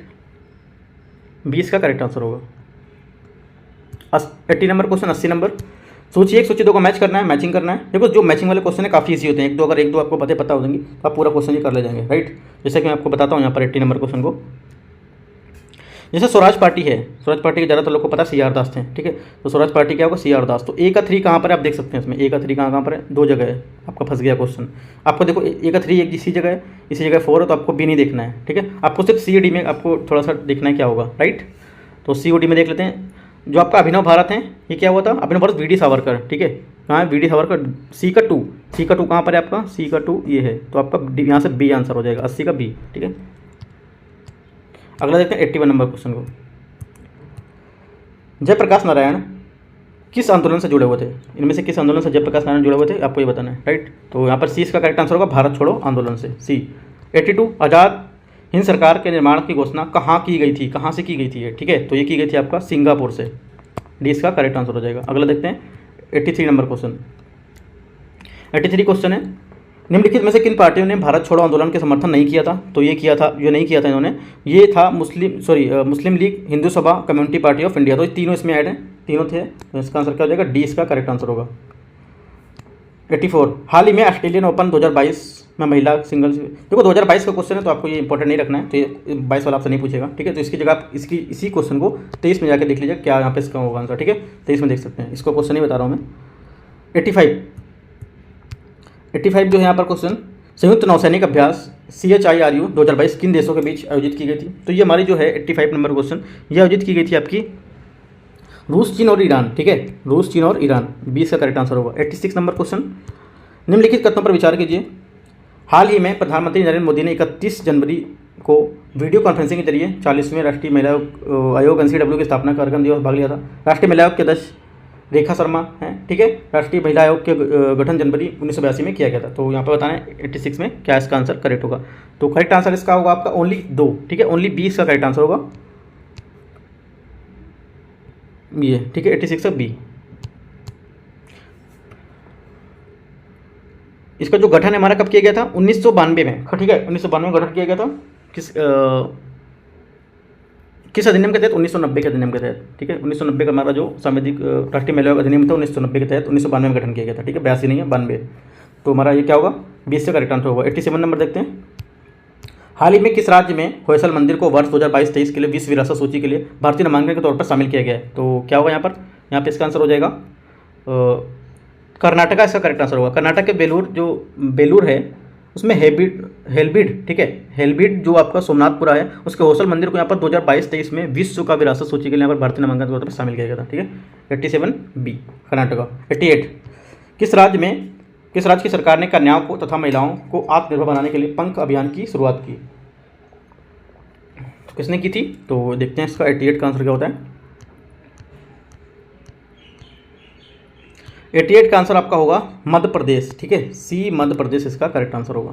20 का करेक्ट आंसर होगा। 80 नंबर क्वेश्चन, 80 नंबर, सूची 1 सूची 2 को मैच करना है, मैचिंग करना है। देखो जो मैचिंग वाले क्वेश्चन है काफ़ी इजी होते हैं, एक दो आपको पता हो जाएंगी तो आप पूरा क्वेश्चन ही कर ले जाएंगे, राइट। जैसे कि मैं आपको बताता हूँ यहाँ पर 80 नंबर क्वेश्चन को, जैसे स्वराज पार्टी है, स्वराज पार्टी के ज़्यादातर लोग को पता सी आर दास थे, ठीक है। तो स्वराज पार्टी क्या होगा, सी आर दास। तो ए का 3 कहाँ पर है आप देख सकते हैं, इसमें ए का 3 कहाँ पर है, 2 जगह है, आपका फंस गया क्वेश्चन। आपको देखो ए का 3 एक इसी जगह है, इसी जगह 4 है, तो आपको बी नहीं देखना है, ठीक है। आपको सिर्फ सी डी में आपको थोड़ा सा देखना है क्या होगा, राइट। तो सी ओ डी में देख लेते हैं। जो आपका अभिनव भारत है, ये क्या हुआ था, अभिनव भारत वी डी सावरकर, ठीक है। कहाँ है वी डी सावरकर, सी का 2 कहाँ पर है आपका, सी का 2 ये है, तो आपका यहाँ से बी आंसर हो जाएगा, 80 का बी, ठीक है। अगला देखते हैं 81 नंबर क्वेश्चन को, जयप्रकाश नारायण किस आंदोलन से जुड़े हुए थे, इनमें से किस आंदोलन से जयप्रकाश नारायण जुड़े हुए थे, आपको ये बताना है, राइट। तो यहाँ पर सी इसका करेक्ट आंसर होगा, भारत छोड़ो आंदोलन से, सी। 82 आज़ाद हिंद सरकार के निर्माण की घोषणा कहाँ की गई थी, कहाँ से की गई थी, ठीक है। तो ये की गई थी आपका सिंगापुर से, डी इसका करेक्ट आंसर हो जाएगा। अगला देखते हैं 83 नंबर क्वेश्चन। 83 क्वेश्चन है, निम्नलिखित में से किन पार्टियों ने भारत छोड़ो आंदोलन के समर्थन नहीं किया था। तो ये किया था, जो नहीं किया था इन्होंने, ये था मुस्लिम लीग, हिंदू सभा, कम्युनिटी पार्टी ऑफ इंडिया। तो ये तीनों इसमें ऐड हैं, तीनों थे। तो इसका आंसर क्या हो जाएगा, डी इसका करेक्ट आंसर होगा। 84 हाल ही में ऑस्ट्रेलियन ओपन 2022 में महिला सिंगल्स, देखो 2022 का क्वेश्चन है तो आपको ये इंपॉर्टेंट नहीं रखना है, तो ये 22 वाला आपसे नहीं पूछेगा, ठीक है। तो इसकी जगह आप इसी क्वेश्चन को 23 में जाकर देख लीजिए क्या यहाँ पे इसका होगा आंसर, ठीक है। 23 में देख सकते हैं, इसको क्वेश्चन नहीं बता रहा हूँ मैं। 85 जो है यहाँ पर क्वेश्चन, संयुक्त नौसैनिक अभ्यास CHIRU 2022 किन देशों के बीच आयोजित की गई थी। तो ये हमारी जो है 85 नंबर क्वेश्चन, ये आयोजित की गई थी आपकी रूस, चीन और ईरान, ठीक है, रूस, चीन और ईरान, 20 का करेक्ट आंसर होगा। 86 नंबर क्वेश्चन, निम्नलिखित कथनों पर विचार कीजिए। हाल ही में प्रधानमंत्री नरेंद्र मोदी ने 31 जनवरी को वीडियो कॉन्फ्रेंसिंग के जरिए 40वें राष्ट्रीय महिला आयोग NCW की स्थापना कार्यक्रम दिवस भाग लिया था। राष्ट्रीय महिला आयोग के अध्यक्ष रेखा शर्मा हैं, ठीक है। राष्ट्रीय महिला आयोग के गठन जनवरी 1982 में किया गया था। तो यहाँ पर बताना है 86 में क्या इसका आंसर करेक्ट होगा। तो करेक्ट आंसर इसका होगा आपका ओनली 2, ठीक है, ओनली 20 का करेक्ट आंसर होगा ये, ठीक है, 86 का बी। इसका जो गठन है हमारा कब किया गया था, 1992 में, ठीक है, 1992 में गठन किया गया था। किस अधिनियम के तहत, 1990 के अधिनियम के तहत, ठीक है। 1990 का हमारा जो संवैधानिक राष्ट्रीय महिला अधिनियम था 1990 के तहत, 1992 में गठन किया गया था, ठीक है, 82 नहीं है, 92। तो हमारा ये क्या होगा, 20 से करेक्ट आंसर होगा। 87 नंबर देखते हैं, हाल ही में किस राज्य में होयसल मंदिर को वर्ष 2022-23 के लिए विश्व विरासत सूची के लिए भारतीय नामांकन के तौर पर शामिल किया गया है। तो क्या होगा यहाँ पे इसका आंसर हो जाएगा कर्नाटका, इसका करेक्ट आंसर होगा। कर्नाटक के बेलूर है, उसमें हेलबीड, ठीक है, हेलबीड जो आपका सोमनाथपुरा है, उसके होसल मंदिर को यहाँ पर 2022-23 में विश्व का विरासत सूची के लिए यहाँ पर भारतीय नामांकन के तौर पर शामिल किया गया था, ठीक है। 87 बी कर्नाटका। 88 किस राज्य की सरकार ने कन्याओं को तथा महिलाओं को आत्मनिर्भर बनाने के लिए पंख अभियान की शुरुआत की। तो किसने की थी, तो देखते हैं इसका 88 का आंसर क्या होता है। 88 का आंसर आपका होगा मध्य प्रदेश, ठीक है, सी मध्य प्रदेश इसका करेक्ट आंसर होगा।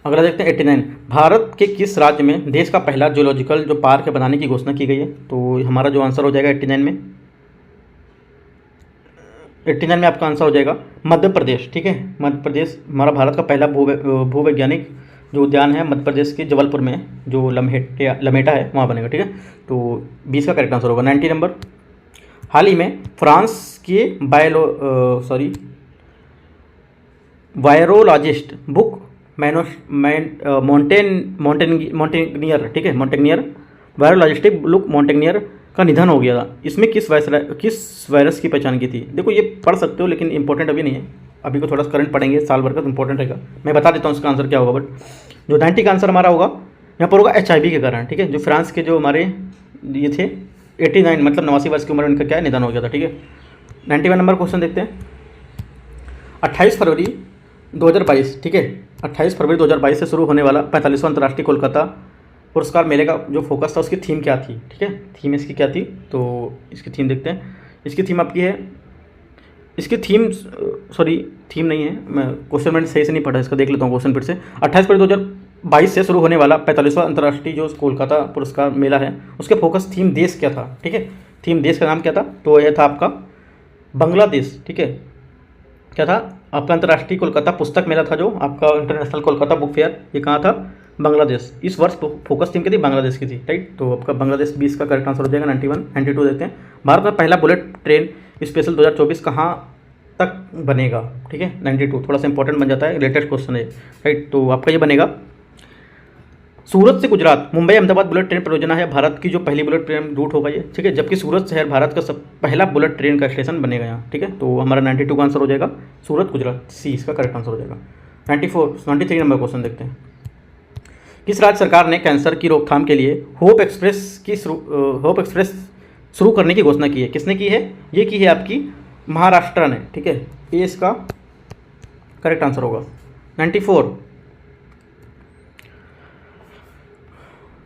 अगला देखते हैं 89 भारत के किस राज्य में देश का पहला जूलॉजिकल जो पार्क है बनाने की घोषणा की गई है। तो हमारा जो आंसर हो जाएगा 89 में आपका आंसर हो जाएगा मध्य प्रदेश, ठीक है। मध्य प्रदेश हमारा भारत का पहला भूवैज्ञानिक जो उद्यान है मध्य प्रदेश के जबलपुर में, जो लमेटा है, वहाँ बनेगा, ठीक है। तो 20 का करेक्ट आंसर होगा। 90 नंबर, हाल ही में फ्रांस के वायरोलॉजिस्ट बुक मोंटेग्नियर, ठीक है, मोंटेग्नियर वायरोलॉजिस्टिक बुक मोंटेग्नियर का निधन हो गया था। इसमें किस वायरस की पहचान की थी। देखो ये पढ़ सकते हो लेकिन इंपॉर्टेंट अभी नहीं है, अभी को थोड़ा सा करंट पढ़ेंगे साल भर का, तो इंपॉर्टेंट रहेगा। मैं बता देता हूँ इसका आंसर क्या होगा, बट जो 90 का आंसर हमारा होगा यहाँ पर होगा HIV के कारण, ठीक है। जो फ्रांस के जो हमारे ये थे 89 मतलब 89 वर्ष की उम्र में इनका क्या निधन हो गया था, ठीक है। 91 नंबर क्वेश्चन देखते हैं। 28 फरवरी 2022, ठीक है, 28 फरवरी 2022 से शुरू होने वाला 45वां अंतर्राष्ट्रीय कोलकाता पुरस्कार मेले का जो फोकस था उसकी थीम क्या थी, ठीक है, थीम इसकी क्या थी। तो इसकी थीम देखते हैं। इसकी थीम आपकी है, इसकी थीम नहीं है, मैं क्वेश्चन मैंने सही से नहीं पढ़ा, इसका देख लेता हूँ क्वेश्चन फिर से। 28 फरवरी 22 से शुरू होने वाला 45वां अंतर्राष्ट्रीय जो कोलकाता पुरस्कार मेला है, उसके फोकस थीम देश क्या था, ठीक है। थीम देश का नाम क्या था, तो यह था आपका बांग्लादेश, ठीक है। क्या था आपका अंतर्राष्ट्रीय कोलकाता पुस्तक मेला था जो आपका इंटरनेशनल कोलकाता बुक फेयर, ये कहाँ था, बांग्लादेश। इस वर्ष फोकस थीम की थी बांग्लादेश की थी, राइट। तो आपका बांग्लादेश 20 का करेक्ट आंसर हो जाएगा। 91 92 देखते हैं। भारत में पहला बुलेट ट्रेन स्पेशल 2024 कहाँ तक बनेगा, ठीक है। 92 थोड़ा सा इंपॉर्टेंट बन जाता है, लेटेस्ट क्वेश्चन है, राइट। तो आपका ये बनेगा सूरत से गुजरात मुंबई अहमदाबाद बुलेट ट्रेन परियोजना है भारत की जो पहली बुलेट ट्रेन रूट होगा ये, ठीक है। जबकि सूरत शहर भारत का पहला बुलेट ट्रेन का स्टेशन बनेगा यहाँ, ठीक है। तो हमारा 92 का आंसर हो जाएगा सूरत गुजरात, सी इसका करेक्ट आंसर हो जाएगा। 93 नंबर क्वेश्चन देखते हैं। किस राज्य सरकार ने कैंसर की रोकथाम के लिए होप एक्सप्रेस शुरू करने की घोषणा की है, किसने की है, ये की है आपकी महाराष्ट्र ने, ठीक है। ये इसका करेक्ट आंसर होगा। 94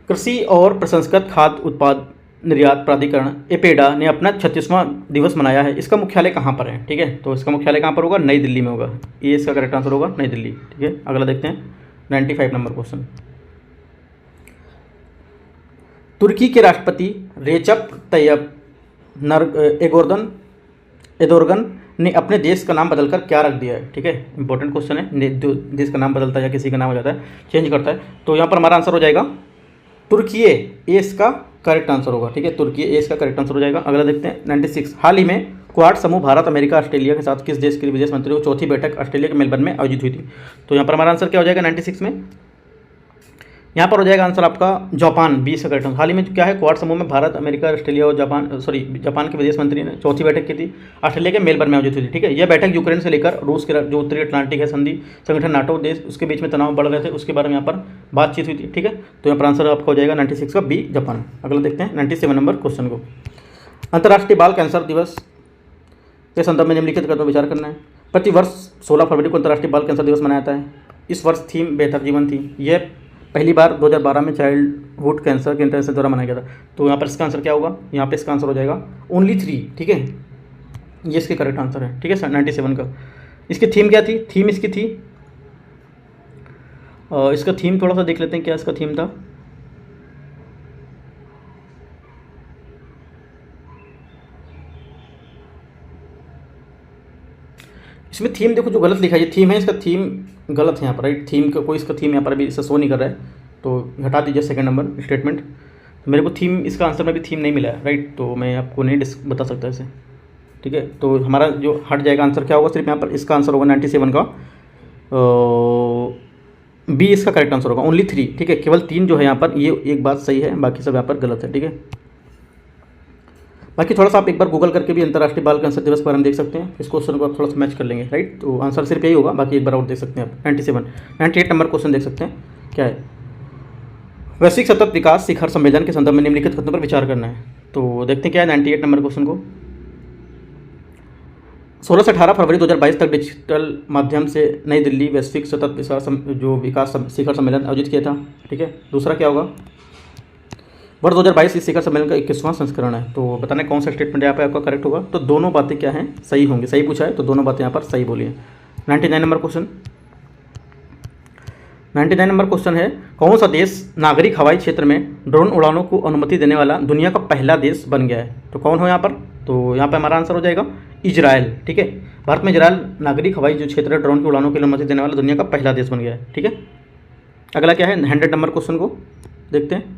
कृषि और प्रसंस्कृत खाद्य उत्पाद निर्यात प्राधिकरण एपेडा ने अपना 36वां दिवस मनाया है, इसका मुख्यालय कहाँ पर है, ठीक है। तो इसका मुख्यालय कहाँ पर होगा, नई दिल्ली में होगा, ये इसका करेक्ट आंसर होगा, नई दिल्ली, ठीक है। अगला देखते हैं 95 नंबर क्वेश्चन। तुर्की के राष्ट्रपति रेचप तैयब एर्दोगन ने अपने देश का नाम बदलकर क्या रख दिया है, ठीक है। इंपॉर्टेंट क्वेश्चन है, देश का नाम बदलता है या किसी का नाम हो जाता है, चेंज करता है। तो यहाँ पर हमारा आंसर हो जाएगा तुर्कीये, ए इसका करेक्ट आंसर होगा, ठीक है। तुर्कीये ए इसका करेक्ट आंसर हो जाएगा। अगला देखते हैं 96 हाल ही में क्वाड समूह भारत अमेरिका ऑस्ट्रेलिया के साथ किस देश के विदेश मंत्रियों की चौथी बैठक ऑस्ट्रेलिया के मेलबर्न में आयोजित हुई थी। तो यहाँ पर हमारा आंसर क्या हो जाएगा 96 में, यहाँ पर हो जाएगा आंसर आपका जापान, 20 का करेक्ट आंसर। हाल ही में क्या है क्वाड समूह में भारत अमेरिका ऑस्ट्रेलिया और जापान के विदेश मंत्री ने चौथी बैठक की थी, ऑस्ट्रेलिया के मेलबर्न में आयोजित हुई थी, ठीक है। यह बैठक यूक्रेन से लेकर रूस के जो उत्तरी अटलांटिक है संधि संगठन नाटो देश उसके बीच में तनाव बढ़ रहे थे, उसके बारे में यहाँ पर बातचीत हुई थी, ठीक है। तो यहाँ पर आंसर आपका हो जाएगा 96 का बी जापान। अगला देखते हैं 97 नंबर क्वेश्चन को। अंतर्राष्ट्रीय बाल कैंसर दिवस के संदर्भ में निम्नलिखित कदम पर विचार करना है। प्रतिवर्ष 16 फरवरी को अंतर्राष्ट्रीय बाल कैंसर दिवस मनाया जाता है। इस वर्ष थीम बेहतर जीवन थी। यह पहली बार 2012 में चाइल्डहुड कैंसर के इंटरनेशनल द्वारा मनाया गया था। तो यहाँ पर इसका आंसर क्या होगा, यहाँ पे इसका आंसर हो जाएगा ओनली 3, ठीक है। ये इसके करेक्ट आंसर है, ठीक है सर। 97 का इसकी थीम क्या थी, थीम इसकी थी इसका थीम थोड़ा सा देख लेते हैं क्या इसका थीम था। इसमें थीम देखो जो गलत लिखा है, ये थीम है, इसका थीम गलत है यहाँ पर, राइट। थीम का कोई इसका थीम यहाँ पर अभी इससे शो नहीं कर रहा है, तो हटा दीजिए सेकंड नंबर स्टेटमेंट। तो मेरे को थीम इसका आंसर में भी थीम नहीं मिला है, राइट। तो मैं आपको नहीं बता सकता इसे, ठीक है। तो हमारा जो हट जाएगा आंसर क्या होगा, सिर्फ यहाँ पर इसका आंसर होगा 97 का बी इसका करेक्ट आंसर होगा, ओनली 3, ठीक है। केवल 3 जो है यहाँ पर, ये एक बात सही है, बाकी सब यहाँ पर गलत है, ठीक है। बाकी थोड़ा सा आप एक बार गूगल करके भी अंतर्राष्ट्रीय बाल कैंसर दिवस के बारे में देख सकते हैं। इस क्वेश्चन को आप थोड़ा सा मैच कर लेंगे, राइट। तो आंसर सिर्फ यही होगा, बाकी एक बार और देख सकते हैं आप। 98 नंबर क्वेश्चन देख सकते हैं क्या है। वैश्विक सतत विकास शिखर सम्मेलन के संदर्भ में निम्नलिखित कथनों पर विचार करना है। तो देखते हैं क्या है 98 नंबर क्वेश्चन को। 16 से 18 फरवरी 2022 तक डिजिटल माध्यम से नई दिल्ली वैश्विक सतत विकास शिखर सम्मेलन आयोजित किया था, ठीक है। दूसरा क्या होगा, वर्ष 2022 इस शिखर सम्मेलन का 21वां संस्करण है। तो बताना कौन सा स्टेटमेंट यहाँ पे आपका करेक्ट होगा। तो दोनों बातें क्या हैं, सही होंगी, सही पूछा है तो दोनों बातें यहाँ पर सही बोली है। 99 नंबर क्वेश्चन। 99 नंबर क्वेश्चन है कौन सा देश नागरिक हवाई क्षेत्र में ड्रोन उड़ानों को अनुमति देने वाला दुनिया का पहला देश बन गया है। तो कौन हो यहाँ पर, तो यहाँ पर हमारा आंसर हो जाएगा इजराइल, ठीक है। भारत में इजराइल नागरिक हवाई जो क्षेत्र है ड्रोन की उड़ानों की अनुमति देने वाला दुनिया का पहला देश बन गया है, ठीक है। अगला क्या है 100 नंबर क्वेश्चन को देखते हैं।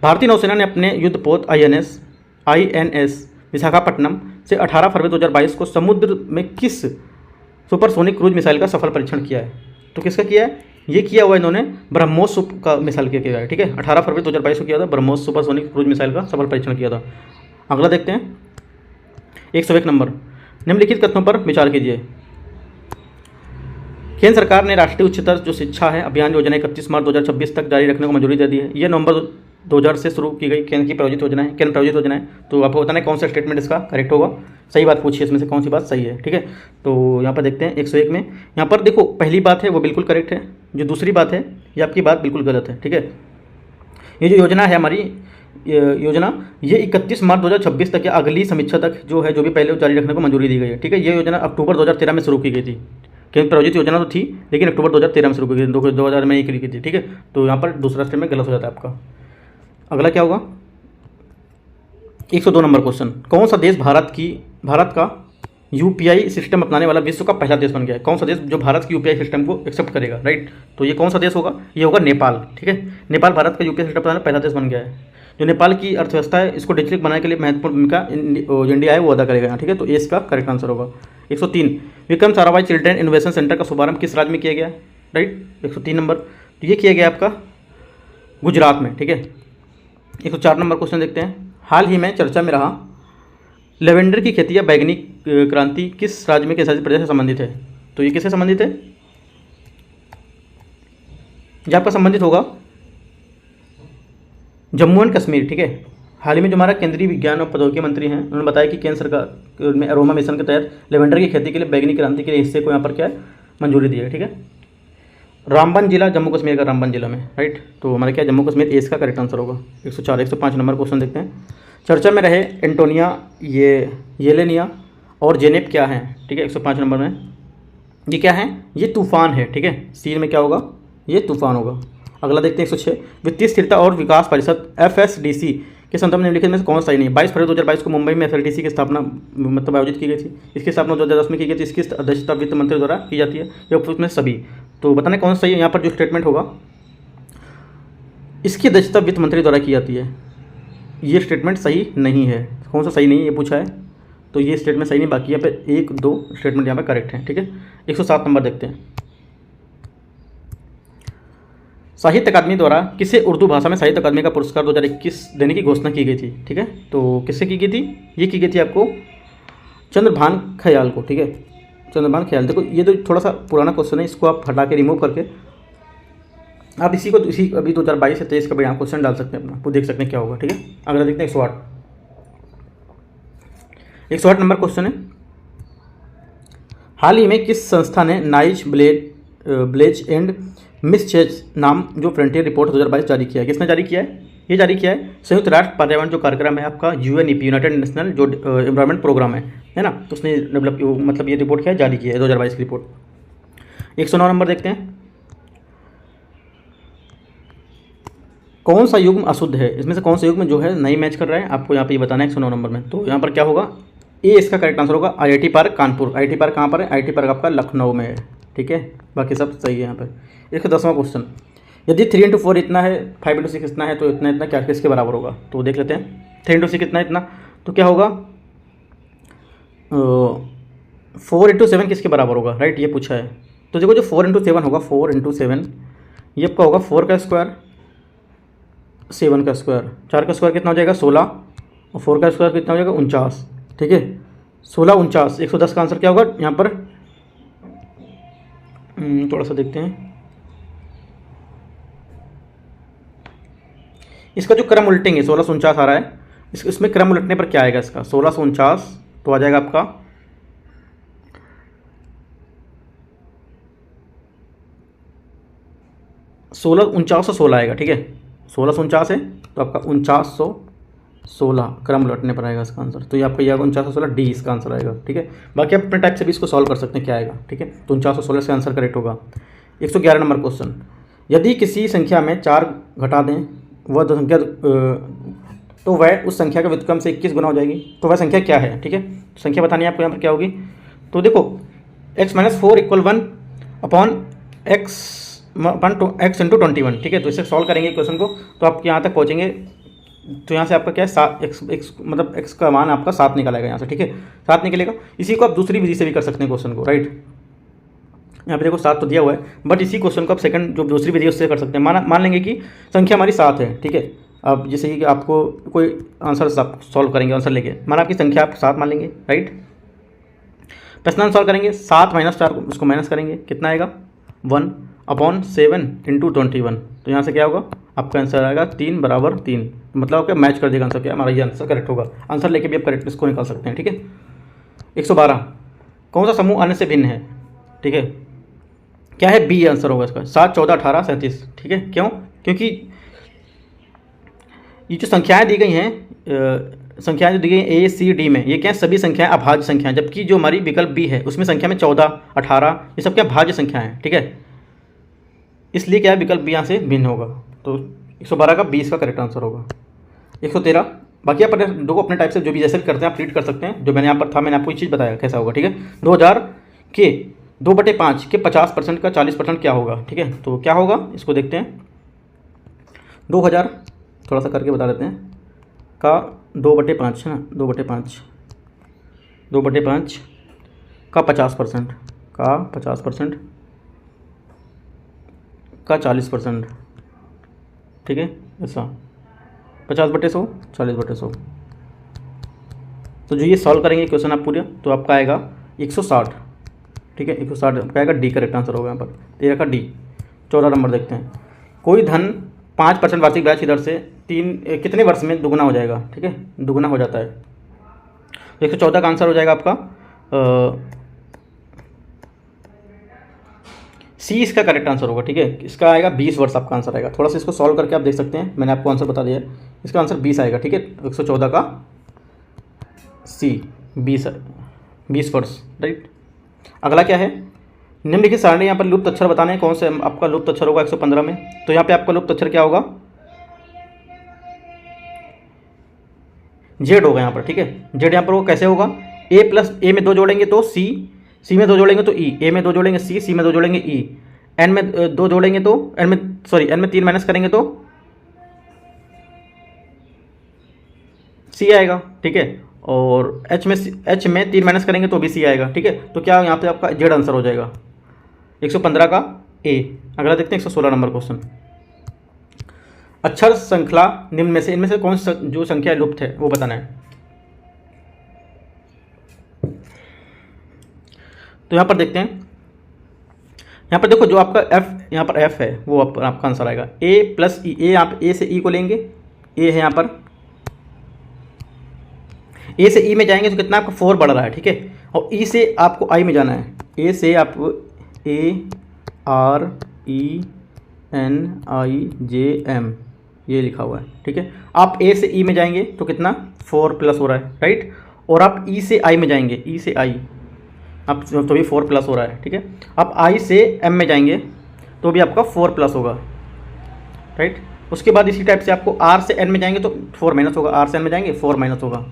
भारतीय नौसेना ने अपने युद्धपोत INS विशाखापट्टनम से 18 फरवरी 2022 को समुद्र में किस सुपरसोनिक क्रूज मिसाइल का सफल परीक्षण किया है। तो किसका किया है, ये किया हुआ इन्होंने ब्रह्मोस का मिसाइल किया है, ठीक है। 18 फरवरी 2022 को किया था, ब्रह्मोस सुपरसोनिक क्रूज मिसाइल का सफल परीक्षण किया था। अगला देखते हैं 101 नंबर। निम्नलिखित कथनों पर विचार कीजिए। केंद्र सरकार ने राष्ट्रीय उच्चतर जो शिक्षा है अभियान योजना 31 मार्च 2026 तक जारी रखने को मंजूरी दे दी है। यह नवंबर 2000 से शुरू की गई केंद्र प्रायोजित योजना है। तो आपको बताना है कौन सा स्टेटमेंट इसका करेक्ट होगा, सही बात पूछिए इसमें से कौन सी बात सही है, ठीक है। तो यहाँ पर देखते हैं 101 में, यहाँ पर देखो पहली बात है वो बिल्कुल करेक्ट है, जो दूसरी बात है ये आपकी बात बिल्कुल गलत है, ठीक है। ये जो योजना है हमारी योजना ये 31 मार्च 2026 तक या अगली समीक्षा तक जो है जो भी पहले जारी रखने को मंजूरी दी गई है, ठीक है। ये योजना अक्टूबर 2013 में शुरू की गई थी। केंद्र प्रायोजित योजना तो थी, लेकिन अक्टूबर 2013 में शुरू की गई, 2000 में ही की थी, ठीक है। तो यहाँ पर दूसरा स्टेटमेंट गलत हो जाता है आपका। अगला क्या होगा, 102 नंबर क्वेश्चन, कौन सा देश भारत का यूपीआई सिस्टम अपनाने वाला विश्व का पहला देश बन गया है? कौन सा देश जो भारत की यूपीआई सिस्टम को एक्सेप्ट करेगा, राइट? तो ये कौन सा देश होगा, ये होगा नेपाल, ठीक है। नेपाल भारत का यूपीआई सिस्टम अपनाने पहला देश बन गया है। जो नेपाल की अर्थव्यवस्था है, इसको डिजिटल बनाने के लिए महत्वपूर्ण भूमिका इंडिया है वो अदा करेगा, ठीक है। तो ये इसका करेक्ट आंसर होगा। 103, Vikram Sarabhai children innovation centre का शुभारंभ किस राज्य में किया गया है, राइट? 103 नंबर, तो ये किया गया आपका गुजरात में, ठीक है। 104 नंबर क्वेश्चन देखते हैं, हाल ही में चर्चा में रहा लेवेंडर की खेती या बैगनी क्रांति किस राज्य में, किस राज्य प्रदेश से संबंधित है? तो ये किससे संबंधित है, ये आपका संबंधित होगा जम्मू एंड कश्मीर, ठीक है। हाल ही में जो हमारा केंद्रीय विज्ञान और प्रौद्योगिकी मंत्री हैं, उन्होंने बताया कि केंद्र सरकार में अरोमा मिशन के तहत लेवेंडर की खेती के लिए बैगनी क्रांति के लिए हिस्से को यहाँ पर क्या है मंजूरी दी है, ठीक है। रामबन जिला जम्मू कश्मीर का, रामबन जिला में, राइट? तो हमारे क्या जम्मू कश्मीर एस का करेक्ट आंसर होगा। 104 105 नंबर क्वेश्चन देखते हैं, चर्चा में रहे एंटोनिया येलेनिया और जेनेप क्या हैं, ठीक है। 105 नंबर में ये क्या है, ये तूफान है, ठीक है। सी में क्या होगा, ये तूफान होगा। अगला देखते हैं 106, वित्तीय स्थिरता और विकास परिषद FSDC के संदर्भ में निम्नलिखित में से कौन सा सही नहीं? 22 फरवरी 2022 को मुंबई में FSDC की स्थापना मतलब आयोजित की गई थी। इसकी स्थापना 2010 में की गई थी। इसकी अध्यक्षता वित्त मंत्री द्वारा की जाती है, या उसमें सभी। तो बताने कौन सा सही है, यहाँ पर जो स्टेटमेंट होगा इसकी अध्यक्षता वित्त मंत्री द्वारा की जाती है, ये स्टेटमेंट सही नहीं है। कौन सा सही नहीं है ये पूछा है, तो ये स्टेटमेंट सही नहीं, बाकी यहाँ पे 1 2 स्टेटमेंट यहाँ पे करेक्ट है, ठीक है। 107 नंबर देखते हैं, साहित्य अकादमी द्वारा किसे उर्दू भाषा में साहित्य अकादमी का पुरस्कार 2021 देने की घोषणा की गई थी, ठीक है। तो किससे की गई थी, ये की गई थी आपको चंद्रभान ख्याल को, ठीक है। चंद्रभान ख्याल, देखो ये तो थोड़ा सा पुराना क्वेश्चन है, इसको आप हटा के रिमूव करके आप इसी अभी 2022 से 23 का यहाँ क्वेश्चन डाल सकते हैं अपना, वो देख सकते हैं क्या होगा, ठीक है। अगला देखते हैं 108 नंबर क्वेश्चन है, हाल ही में किस संस्था ने नाइज ब्लेज एंड मिसचेज नाम जो फ्रंटियर रिपोर्ट 2022 जारी किया है? किसने जारी किया है, ये जारी किया है संयुक्त राष्ट्र पर्यावरण जो कार्यक्रम है आपका UNEP यूनाइटेड नेशनल जो एनवायरमेंट प्रोग्राम है ना, तो उसने डेवलप मतलब ये रिपोर्ट क्या है जारी किया है 2022 की रिपोर्ट। 109 नंबर देखते हैं, कौन सा युग्म अशुद्ध है? इसमें से कौन सा युग्म जो है नहीं मैच कर रहा है, आपको यहाँ पे ये बताना है 109 नंबर में। तो यहाँ पर क्या होगा, ए इसका करेक्ट आंसर होगा IIT park Kanpur. IIT park कहाँ पर है, IIT पार्क आपका लखनऊ में है, ठीक है। बाकी सब सही है यहाँ पर। इसका 10वां क्वेश्चन, यदि 3 into 4 इतना है, 5 into 6 इतना है, तो इतना क्या किसके बराबर होगा? तो देख लेते हैं, 3 into 6 इतना, तो क्या होगा 4 into 7 किसके बराबर होगा, राइट? ये पूछा है। तो देखो जो 4 into 7 होगा, 4 into 7 ये आपका होगा 4 का स्क्वायर 7 का स्क्वायर, 4 का स्क्वायर कितना हो जाएगा 16, और 4 का स्क्वायर कितना हो जाएगा 49, ठीक है। 16 49 110 का आंसर क्या होगा यहाँ पर, थोड़ा सा देखते हैं, इसका जो क्रम उल्टेंगे 1649 आ रहा है, इसमें क्रम उलटने पर क्या आएगा इसका, 1649 तो आ जाएगा आपका 4916 आएगा, ठीक है। 1649 है तो आपका 4916 क्रम उलटने पर आएगा इसका आंसर। तो ये आपका ये आएगा 4916 डी इसका आंसर आएगा, ठीक है। बाकी आप अपने टाइप से भी इसको सॉल्व कर सकते हैं क्या आएगा, ठीक है। तो 4916 से आंसर करेक्ट होगा। 111 नंबर क्वेश्चन, यदि किसी संख्या में 4 घटा दें वह दो संख्या तो वह उस संख्या का व्युत्क्रम से 21 गुना हो जाएगी, तो वह संख्या क्या है, ठीक है। संख्या बतानी है आपको यहाँ पर क्या होगी, तो देखो x-4 = 1 अपॉन x इंटू 21, ठीक है। तो इसे सॉल्व करेंगे क्वेश्चन को, तो आप यहाँ तक पहुँचेंगे, तो यहाँ से आपका क्या है 7 x मतलब x का मान आपका 7 निकल आएगा यहाँ से, ठीक है। 7 निकलेगा। इसी को आप दूसरी विधि से भी कर सकते हैं क्वेश्चन को, राइट। यहाँ पे देखो 7 तो दिया हुआ है, बट इसी क्वेश्चन को आप सेकंड जो दूसरी विधि उससे कर सकते हैं। मान लेंगे कि संख्या हमारी 7 है, ठीक है। अब जैसे कि आपको कोई आंसर सॉल्व करेंगे, आंसर लेके माना आपकी संख्या आप 7 मान लेंगे, राइट। प्रश्न सॉल्व करेंगे, 7 - 4 उसको माइनस करेंगे, कितना आएगा 1 अपॉन 7 इंटू 21। तो यहाँ से क्या होगा आपका आंसर आएगा 3 = 3, मतलब आपका मैच कर देगा आंसर, क्या हमारा ये आंसर करेक्ट होगा। आंसर लेके भी आप करेक्ट इसको निकाल सकते हैं, ठीक है। 112 कौन सा समूह अन्य से भिन्न है, ठीक है। क्या है बी आंसर होगा इसका, 7 14 18 37, ठीक है। क्यों, क्योंकि ये जो संख्याएं दी गई हैं संख्याएं जो दी गई ए सी डी में, ये क्या है, सभी संख्याएं अभाज्य संख्याएं, जबकि जो हमारी विकल्प बी है उसमें संख्या में 14, 18 ये सब क्या भाज्य संख्याएं हैं, ठीक है। इसलिए क्या है, विकल्प बी यहाँ से भिन्न होगा। तो 112 का 20 का करेक्ट आंसर होगा। 113, बाकी आप दो अपने टाइप से जो भी जैसे भी करते हैं आप रीड कर सकते हैं। जो मैंने यहाँ पर था मैंने आपको ये चीज़ बताया कैसा होगा, ठीक है। 2000 के 2/5 के 50% का 40% क्या होगा, ठीक है। तो क्या होगा इसको देखते हैं। 2000 थोड़ा सा करके बता देते हैं का 2/5 है ना, 2/5 का 50% का 40%, ठीक है। ऐसा 50/100 40/100। तो जो ये सॉल्व करेंगे क्वेश्चन आप पूरे तो आपका आएगा 160, ठीक है। 160 आपका आएगा डी करेक्ट आंसर होगा यहाँ पर 13 का डी। 14 नंबर देखते हैं। कोई धन 5% वार्षिक ब्याज की दर से कितने वर्ष में दुगुना हो जाएगा, ठीक है, दुगुना हो जाता है। तो 114 का आंसर हो जाएगा आपका सी इसका करेक्ट आंसर होगा, ठीक है। इसका आएगा 20 वर्ष आपका आंसर आएगा। थोड़ा सा इसको सॉल्व करके आप देख सकते हैं, मैंने आपको आंसर बता दिया है। इसका आंसर 20 आएगा, ठीक है। 114 का सी 20 वर्ष, राइट। अगला क्या है, निम्नलिखित सारणी यहाँ पर लुप्त अक्षर बताने हैं, कौन से आपका लुप्त अक्षर होगा 115 में। तो यहाँ पे आपका लुप्त अक्षर क्या होगा, जेड होगा यहाँ पर, ठीक है। जेड यहाँ पर वो कैसे होगा, ए प्लस ए में 2 जोड़ेंगे तो सी, सी में 2 जोड़ेंगे तो ई, ए में 2 जोड़ेंगे सी, सी में 2 जोड़ेंगे ई, एन में 2 जोड़ेंगे तो एन में 3 माइनस करेंगे तो सी आएगा, ठीक है। और एच में 3 माइनस करेंगे तो भी सी आएगा, ठीक है। तो क्या यहाँ पे आपका जेड आंसर हो जाएगा 115 का ए। अगला देखते हैं 116 नंबर क्वेश्चन। अक्षर श्रृंखला निम्न में से इनमें से कौन सा जो संख्या लुप्त है वो बताना है। तो यहाँ पर देखते हैं, यहाँ पर देखो जो आपका एफ यहाँ पर एफ है वो आपका आंसर आएगा ए प्लस ई। ए आप ए से ई को लेंगे, ए है यहाँ पर, ए से ई में जाएंगे तो कितना आपका 4 बढ़ रहा है, ठीक है। और ई से आपको आई में जाना है, ए से आप ARENIJM ये लिखा हुआ है, ठीक है। आप ए से ई में जाएंगे तो कितना 4 प्लस हो रहा है, राइट। और आप ई से आई में जाएंगे, ई से आई आप तो भी 4 प्लस हो रहा है, ठीक है। आप आई से एम में जाएंगे तो भी आपका 4 प्लस होगा, राइट। उसके बाद इसी टाइप से आपको आर से एन में जाएंगे तो 4 माइनस होगा, आर से एन में जाएंगे 4 माइनस होगा।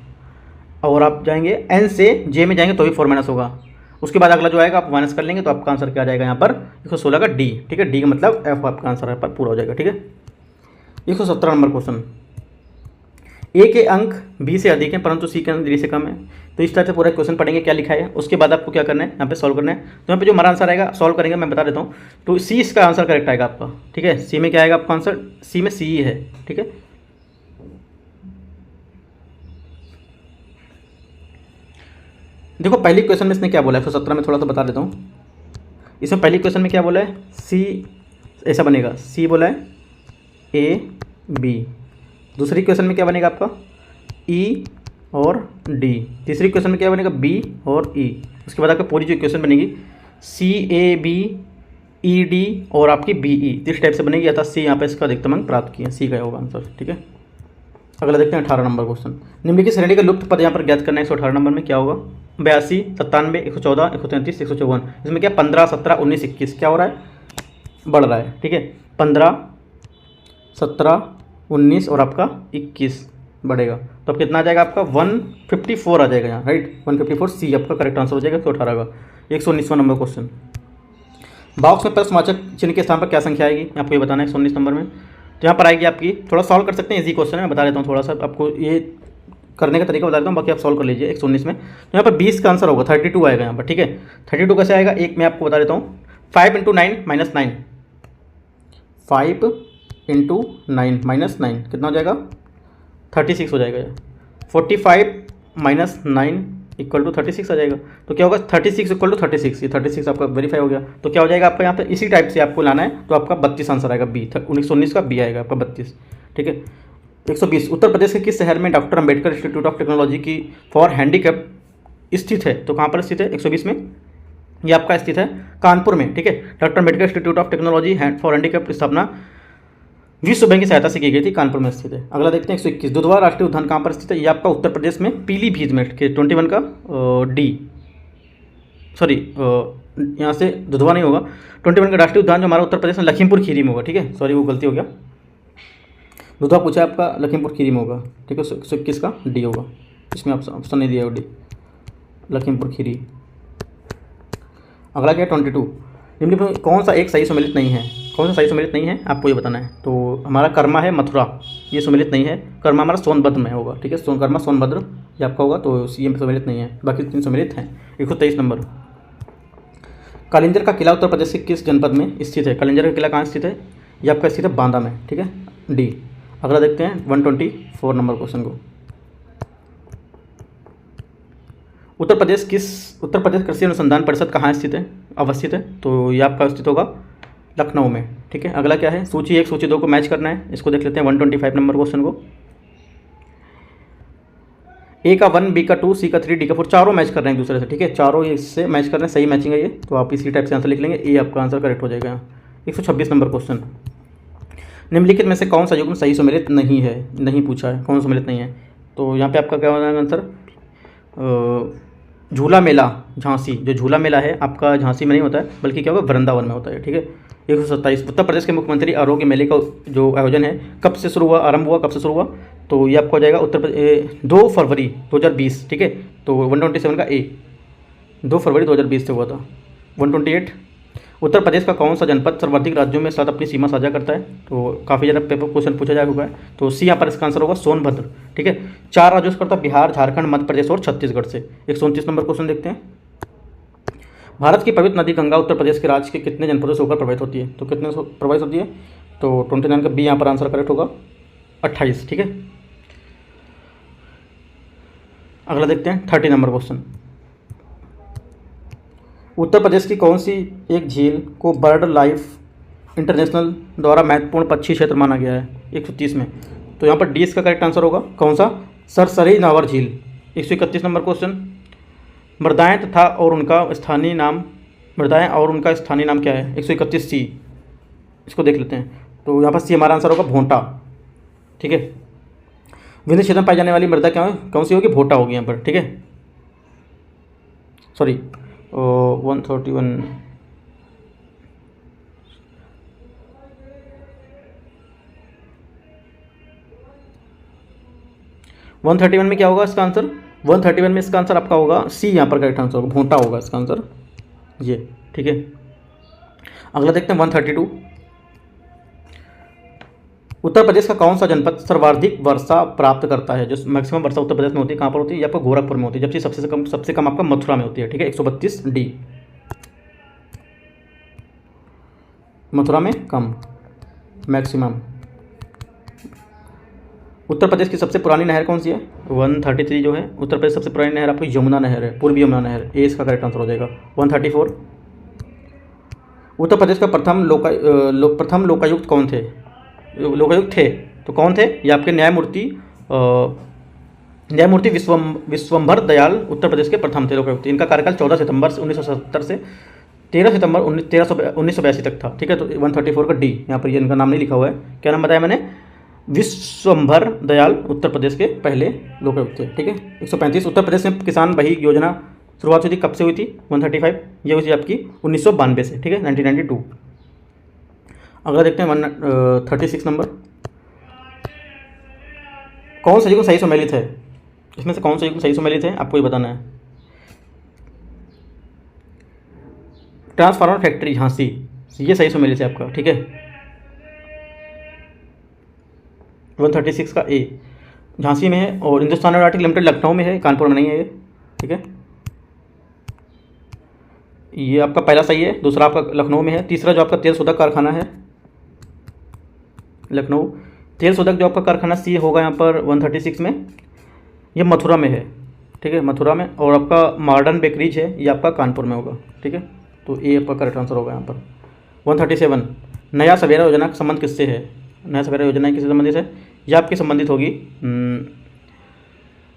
और आप जाएंगे एन से जे में जाएंगे तो भी 4 माइनस होगा। उसके बाद अगला जो आएगा आप माइनस कर लेंगे तो आपका आंसर क्या आ जाएगा यहाँ पर 116 का डी, ठीक है। डी का मतलब एफ आपका आंसर है पर पूरा हो जाएगा, ठीक है। 117 नंबर क्वेश्चन। ए के अंक बी से अधिक हैं परंतु सी के अंक डी से कम है। तो इस तरह से पूरा क्वेश्चन पढ़ेंगे क्या लिखा है, उसके बाद आपको क्या करना है यहाँ पे सॉल्व करना है। तो यहाँ पे जो हमारा आंसर आएगा सॉल्व करेंगे, मैं बता देता हूँ। तो सी इसका आंसर करेक्ट आएगा आपका, ठीक है। सी में क्या आएगा आपका आंसर, सी में सी ही है, ठीक है। देखो पहली क्वेश्चन में इसने क्या बोला है 117 में, थोड़ा सा बता देता हूँ। इसमें पहली क्वेश्चन में क्या बोला है, सी ऐसा बनेगा, सी बोला है ए बी। दूसरी क्वेश्चन में क्या बनेगा आपका ई और डी। तीसरी क्वेश्चन में क्या बनेगा बी और ई। उसके बाद आपका पूरी जो क्वेश्चन बनेगी सी ए बी ई डी और आपकी बी ई, इस टाइप से बनेगी। अर्थात सी यहाँ पे इसका अधिकतम अंक प्राप्त किया, सी का होगा आंसर, ठीक है। अगला देखते हैं 18 नंबर क्वेश्चन। निम्नलिखित श्रेणी का लुप्त पद यहाँ पर ज्ञात करना है। 118 नंबर में क्या होगा, 82, 97, 114, 133, 154। इसमें क्या 15, 17, 19, 21 क्या हो रहा है, बढ़ रहा है, ठीक है। 15, 17, 19 और आपका 21 बढ़ेगा तो अब कितना आ जाएगा आपका 154 आ जाएगा यहाँ, राइट। 154 सी आपका करेक्ट आंसर हो जाएगा 118 का। 119वां नंबर क्वेश्चन। बॉक्स में प्रश्नवाचक चिन्ह के स्थान पर क्या संख्या आएगी आपको ये बताना है 119 नंबर में। तो यहाँ पर आएगी आपकी, थोड़ा सॉल्व कर सकते हैं, इजी क्वेश्चन है, मैं बता देता हूँ थोड़ा सा आपको ये करने का तरीका बता देता हूँ, बाकी आप सॉल्व कर लीजिए। 119 में तो यहाँ पर 20 का आंसर होगा 32 आएगा यहाँ पर, ठीक है। 32 कैसे आएगा, एक मैं आपको बता देता हूँ। 5 × 9 - 9, 5 × 9 - 9 कितना हो जाएगा 36 हो जाएगा। 45 - 9 = 36 आ जाएगा। तो क्या होगा 36 = 36, ये 36 आपका वेरीफाई हो गया। तो क्या हो जाएगा आपका यहाँ पे इसी टाइप से आपको लाना है, तो आपका 32 आंसर आएगा बी। 1919 का बी आएगा आपका 32, ठीक है। 120 उत्तर प्रदेश के किस शहर में doctor Ambedkar institute of technology की फॉर हैंडीकैप स्थित है। तो कहाँ पर स्थित है 120 में, ये आपका स्थित है कानपुर में, ठीक है। Doctor Ambedkar institute of technology for handicap की स्थापना विश्व बैंक की सहायता से की गई थी, कानपुर में स्थित है। अगला देखते हैं 121, दुधवा राष्ट्रीय उद्यान कहाँ पर स्थित है? ये आपका उत्तर प्रदेश में पीलीभीत में के 21 का डी, सॉरी यहाँ से दुधवा नहीं होगा, 21 का राष्ट्रीय उद्यान जो हमारा उत्तर प्रदेश में लखीमपुर खीरी में होगा, ठीक है, सॉरी वो गलती हो गया, दुधवा पूछा आपका लखीमपुर खीरी में होगा, ठीक है, 121 का डी होगा, इसमें ऑप्शन नहीं दिया डी, लखीमपुर खीरी। अगला क्या है 22, निम्न में कौन सा एक सही सुमेलित नहीं है? कौन सा सही सुमेलित नहीं है आपको ये बताना है। तो हमारा कर्मा है मथुरा, ये सुमेलित नहीं है, कर्मा हमारा सोनभद्र में होगा, ठीक है, कर्मा सोनभद्र ये आपका होगा, तो ये सुमेलित नहीं है, बाकी 3 सुमेलित हैं। 123 नंबर, कालिंजर का किला उत्तर प्रदेश के किस जनपद में स्थित है? कालिंजर का किला कहाँ स्थित है? ये आपका स्थित है बांदा में, ठीक है, डी। अगला देखते हैं 124 नंबर क्वेश्चन को, उत्तर प्रदेश कृषि अनुसंधान परिषद कहाँ स्थित है, अवस्थित है? तो ये आपका स्थित होगा लखनऊ में, ठीक है। अगला क्या है, सूची 1 सूची 2 को मैच करना है, इसको देख लेते हैं 125 नंबर क्वेश्चन को। ए का 1, बी का 2, सी का 3, डी का 4, चारों मैच कर रहे हैं एक दूसरे से, ठीक है, चारों इससे मैच कर रहे हैं, सही मैचिंग है ये, तो आप इसी टाइप से आंसर लिख लेंगे, ए आपका आंसर करेक्ट हो जाएगा। 126 नंबर क्वेश्चन, निम्नलिखित में से कौन सा युग्म सही सुमेलित नहीं है? नहीं पूछा है, कौन सुमेलित नहीं है, तो यहाँ पे आपका क्या हो जाएगा आंसर, झूला मेला झांसी, जो झूला मेला है आपका झांसी में नहीं होता है, बल्कि क्या होगा वृंदावन में होता है, ठीक है। 127, उत्तर प्रदेश के मुख्यमंत्री आरोग्य मेले का जो आयोजन है कब से शुरू हुआ, आरंभ हुआ, कब से शुरू हुआ? तो ये आपको हो जाएगा उत्तर प्रदेश 2 फरवरी 2020, ठीक है, तो 127 का ए 2 फरवरी 2020 से हुआ था। 128, उत्तर प्रदेश का कौन सा जनपद सर्वाधिक राज्यों में साथ अपनी सीमा साझा करता है? तो काफ़ी ज़्यादा पेपर क्वेश्चन पूछा जा चुका है, तो सी यहाँ पर इसका आंसर होगा सोनभद्र, ठीक है। 4 राज्यों से करता है, बिहार, झारखंड, मध्य प्रदेश और छत्तीसगढ़ से। 129 नंबर क्वेश्चन देखते हैं, भारत की पवित्र नदी गंगा उत्तर प्रदेश के राज्य के कितने जनपदों से होकर प्रवाहित होती है? तो कितने प्रवाहित होती है? तो 29 का बी यहाँ पर आंसर करेक्ट होगा, 28, ठीक है। अगला देखते हैं 30 नंबर क्वेश्चन, उत्तर प्रदेश की कौन सी एक झील को बर्ड लाइफ इंटरनेशनल द्वारा महत्वपूर्ण पक्षी क्षेत्र माना गया है? 130 में, तो यहाँ पर डी इसका करेक्ट आंसर होगा, कौन सा? सरसरी नावर झील। 131 नंबर क्वेश्चन, मृदाएँ तथा और उनका स्थानीय नाम, मृदाएँ और उनका स्थानीय नाम क्या है? 131 सी, इसको देख लेते हैं, तो यहाँ पर सी हमारा आंसर होगा भोंटा, ठीक है। विंध्य क्षेत्र में पाई जाने वाली मृदा क्या है, कौन सी होगी? भोटा होगी यहाँ पर, ठीक है, सॉरी 131, में क्या होगा इसका आंसर? 131 में इसका आंसर आपका होगा सी, यहाँ पर करेक्ट आंसर होगा, भोंटा होगा इसका आंसर ये, ठीक है। अगला देखते हैं 132, उत्तर प्रदेश का कौन सा जनपद सर्वाधिक वर्षा प्राप्त करता है? जो मैक्सिमम वर्षा उत्तर प्रदेश में होती है, कहाँ पर होती है? या आपको गोरखपुर में होती है, जबकि सबसे कम आपका मथुरा में होती है, ठीक है। 132 डी, मथुरा में कम मैक्सिमम। उत्तर प्रदेश की सबसे पुरानी नहर कौन सी है? 133 जो है उत्तर प्रदेश सबसे पुरानी नहर आपकी यमुना नहर है, पूर्वी यमुना नहर, ए इसका करेक्ट आंसर हो जाएगा। 134, उत्तर प्रदेश का प्रथम लोकायुक्त कौन थे? लोकायुक्त थे तो कौन थे? ये आपके न्यायमूर्ति विश्वंभर दयाल उत्तर प्रदेश के प्रथम थे लोकायुक्त। इनका कार्यकाल 14 सितंबर 1970 से 13 सितंबर 1982 तक था, ठीक है। तो 134 का डी, यहाँ पर ये इनका नाम नहीं लिखा हुआ है, क्या नाम बताया मैंने? विश्वंभर दयाल उत्तर प्रदेश के पहले लोकायुक्त थे, ठीक है। 135, उत्तर प्रदेश में किसान बही योजना शुरुआत हुई थी, कब से हुई थी? 135, ये हुई थी आपकी 1992 से, ठीक है, 1992। अगला देखते हैं 136 नंबर, कौन सा युग्म सही सुमेलित है? इसमें से कौन सा युग्म सही सुमेलित है आपको ये बताना है। ट्रांसफार्मर फैक्ट्री झांसी, ये सही सुमेलित है आपका, ठीक है। 136 का ए झांसी में है, और हिंदुस्तान एरोनॉटिक लिमिटेड लखनऊ में है, कानपुर में नहीं है ये, ठीक है। ये आपका पहला सही है, दूसरा आपका लखनऊ में है, तीसरा जो आपका तेल शोधक कारखाना है लखनऊ, तेल शोधक जो आपका कारखाना सी होगा यहाँ पर 136 में, ये मथुरा में है, ठीक है, मथुरा में। और आपका मॉडर्न बेकरीज है, ये आपका कानपुर में होगा, ठीक है। तो ए आपका करेक्ट आंसर होगा यहाँ पर। 137, नया सवेरा योजना का संबंध किससे है? नया सवेरा योजना किससे संबंधित है? यह आपकी संबंधित होगी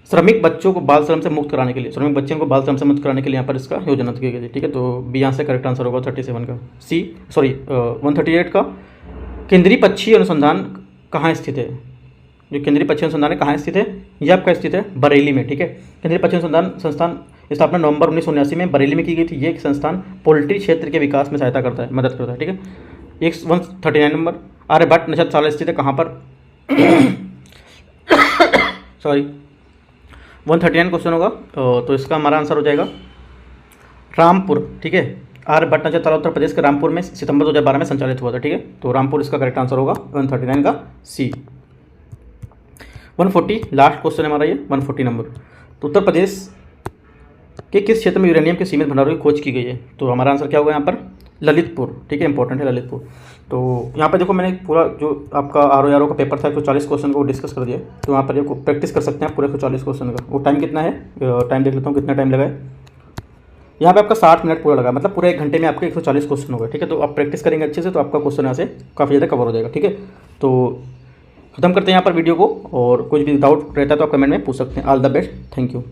श्रमिक बच्चों को बाल श्रम से मुक्त कराने के लिए, श्रमिक बच्चों को बाल श्रम से मुक्त कराने के लिए यहाँ पर इसका योजना की गई थी, ठीक है। तो बी यहाँ से करेक्ट आंसर होगा 37 का। 138 का केंद्रीय पक्षी अनुसंधान कहाँ स्थित है? जो केंद्रीय पक्षी अनुसंधान है कहाँ स्थित है? ये आपका स्थित है बरेली में, ठीक है। केंद्रीय पक्षी अनुसंधान संस्थान स्थापना नवंबर 1979 में बरेली में की गई थी। ये एक संस्थान पोल्ट्री क्षेत्र के विकास में सहायता करता है, मदद करता है, ठीक है। 139 नंबर, आर्यभट्ट नक्षत्रशाला स्थित है कहाँ पर? सॉरी 139 क्वेश्चन होगा, तो इसका हमारा आंसर हो जाएगा रामपुर, ठीक है। आर्यभट्ट नक्षत्रशाला उत्तर प्रदेश के रामपुर में सितंबर 2012 में संचालित हुआ था, ठीक है। तो रामपुर इसका करेक्ट आंसर होगा 139 का सी। 140 लास्ट क्वेश्चन है हमारा ये 140 नंबर। तो उत्तर प्रदेश के किस क्षेत्र में यूरेनियम के सीमित भंडारों की खोज की गई है? तो हमारा आंसर क्या होगा यहाँ पर? ललितपुर, ठीक है, इंपॉर्टेंट है ललितपुर। तो यहाँ पर देखो मैंने पूरा जो आपका RO का पेपर था 140 क्वेश्चन को डिस्कस कर दिया। तो यहाँ पर देखो प्रैक्टिस कर सकते हैं पूरे 140 क्वेश्चन का। वो टाइम कितना है? टाइम देख लेता हूँ कितना टाइम लगा है। यहाँ पे आपका 60 मिनट पूरा लगा, मतलब पूरे 1 घंटे में आपके 140 क्वेश्चन हो गए, ठीक है। तो आप प्रैक्टिस करेंगे अच्छे से तो आपका क्वेश्चन यहाँ से काफ़ी ज़्यादा कवर हो जाएगा, ठीक है। तो खत्म करते हैं यहाँ पर वीडियो को, और कुछ भी डाउट रहता है तो आप कमेंट में पूछ सकते हैं। All the best, thank you.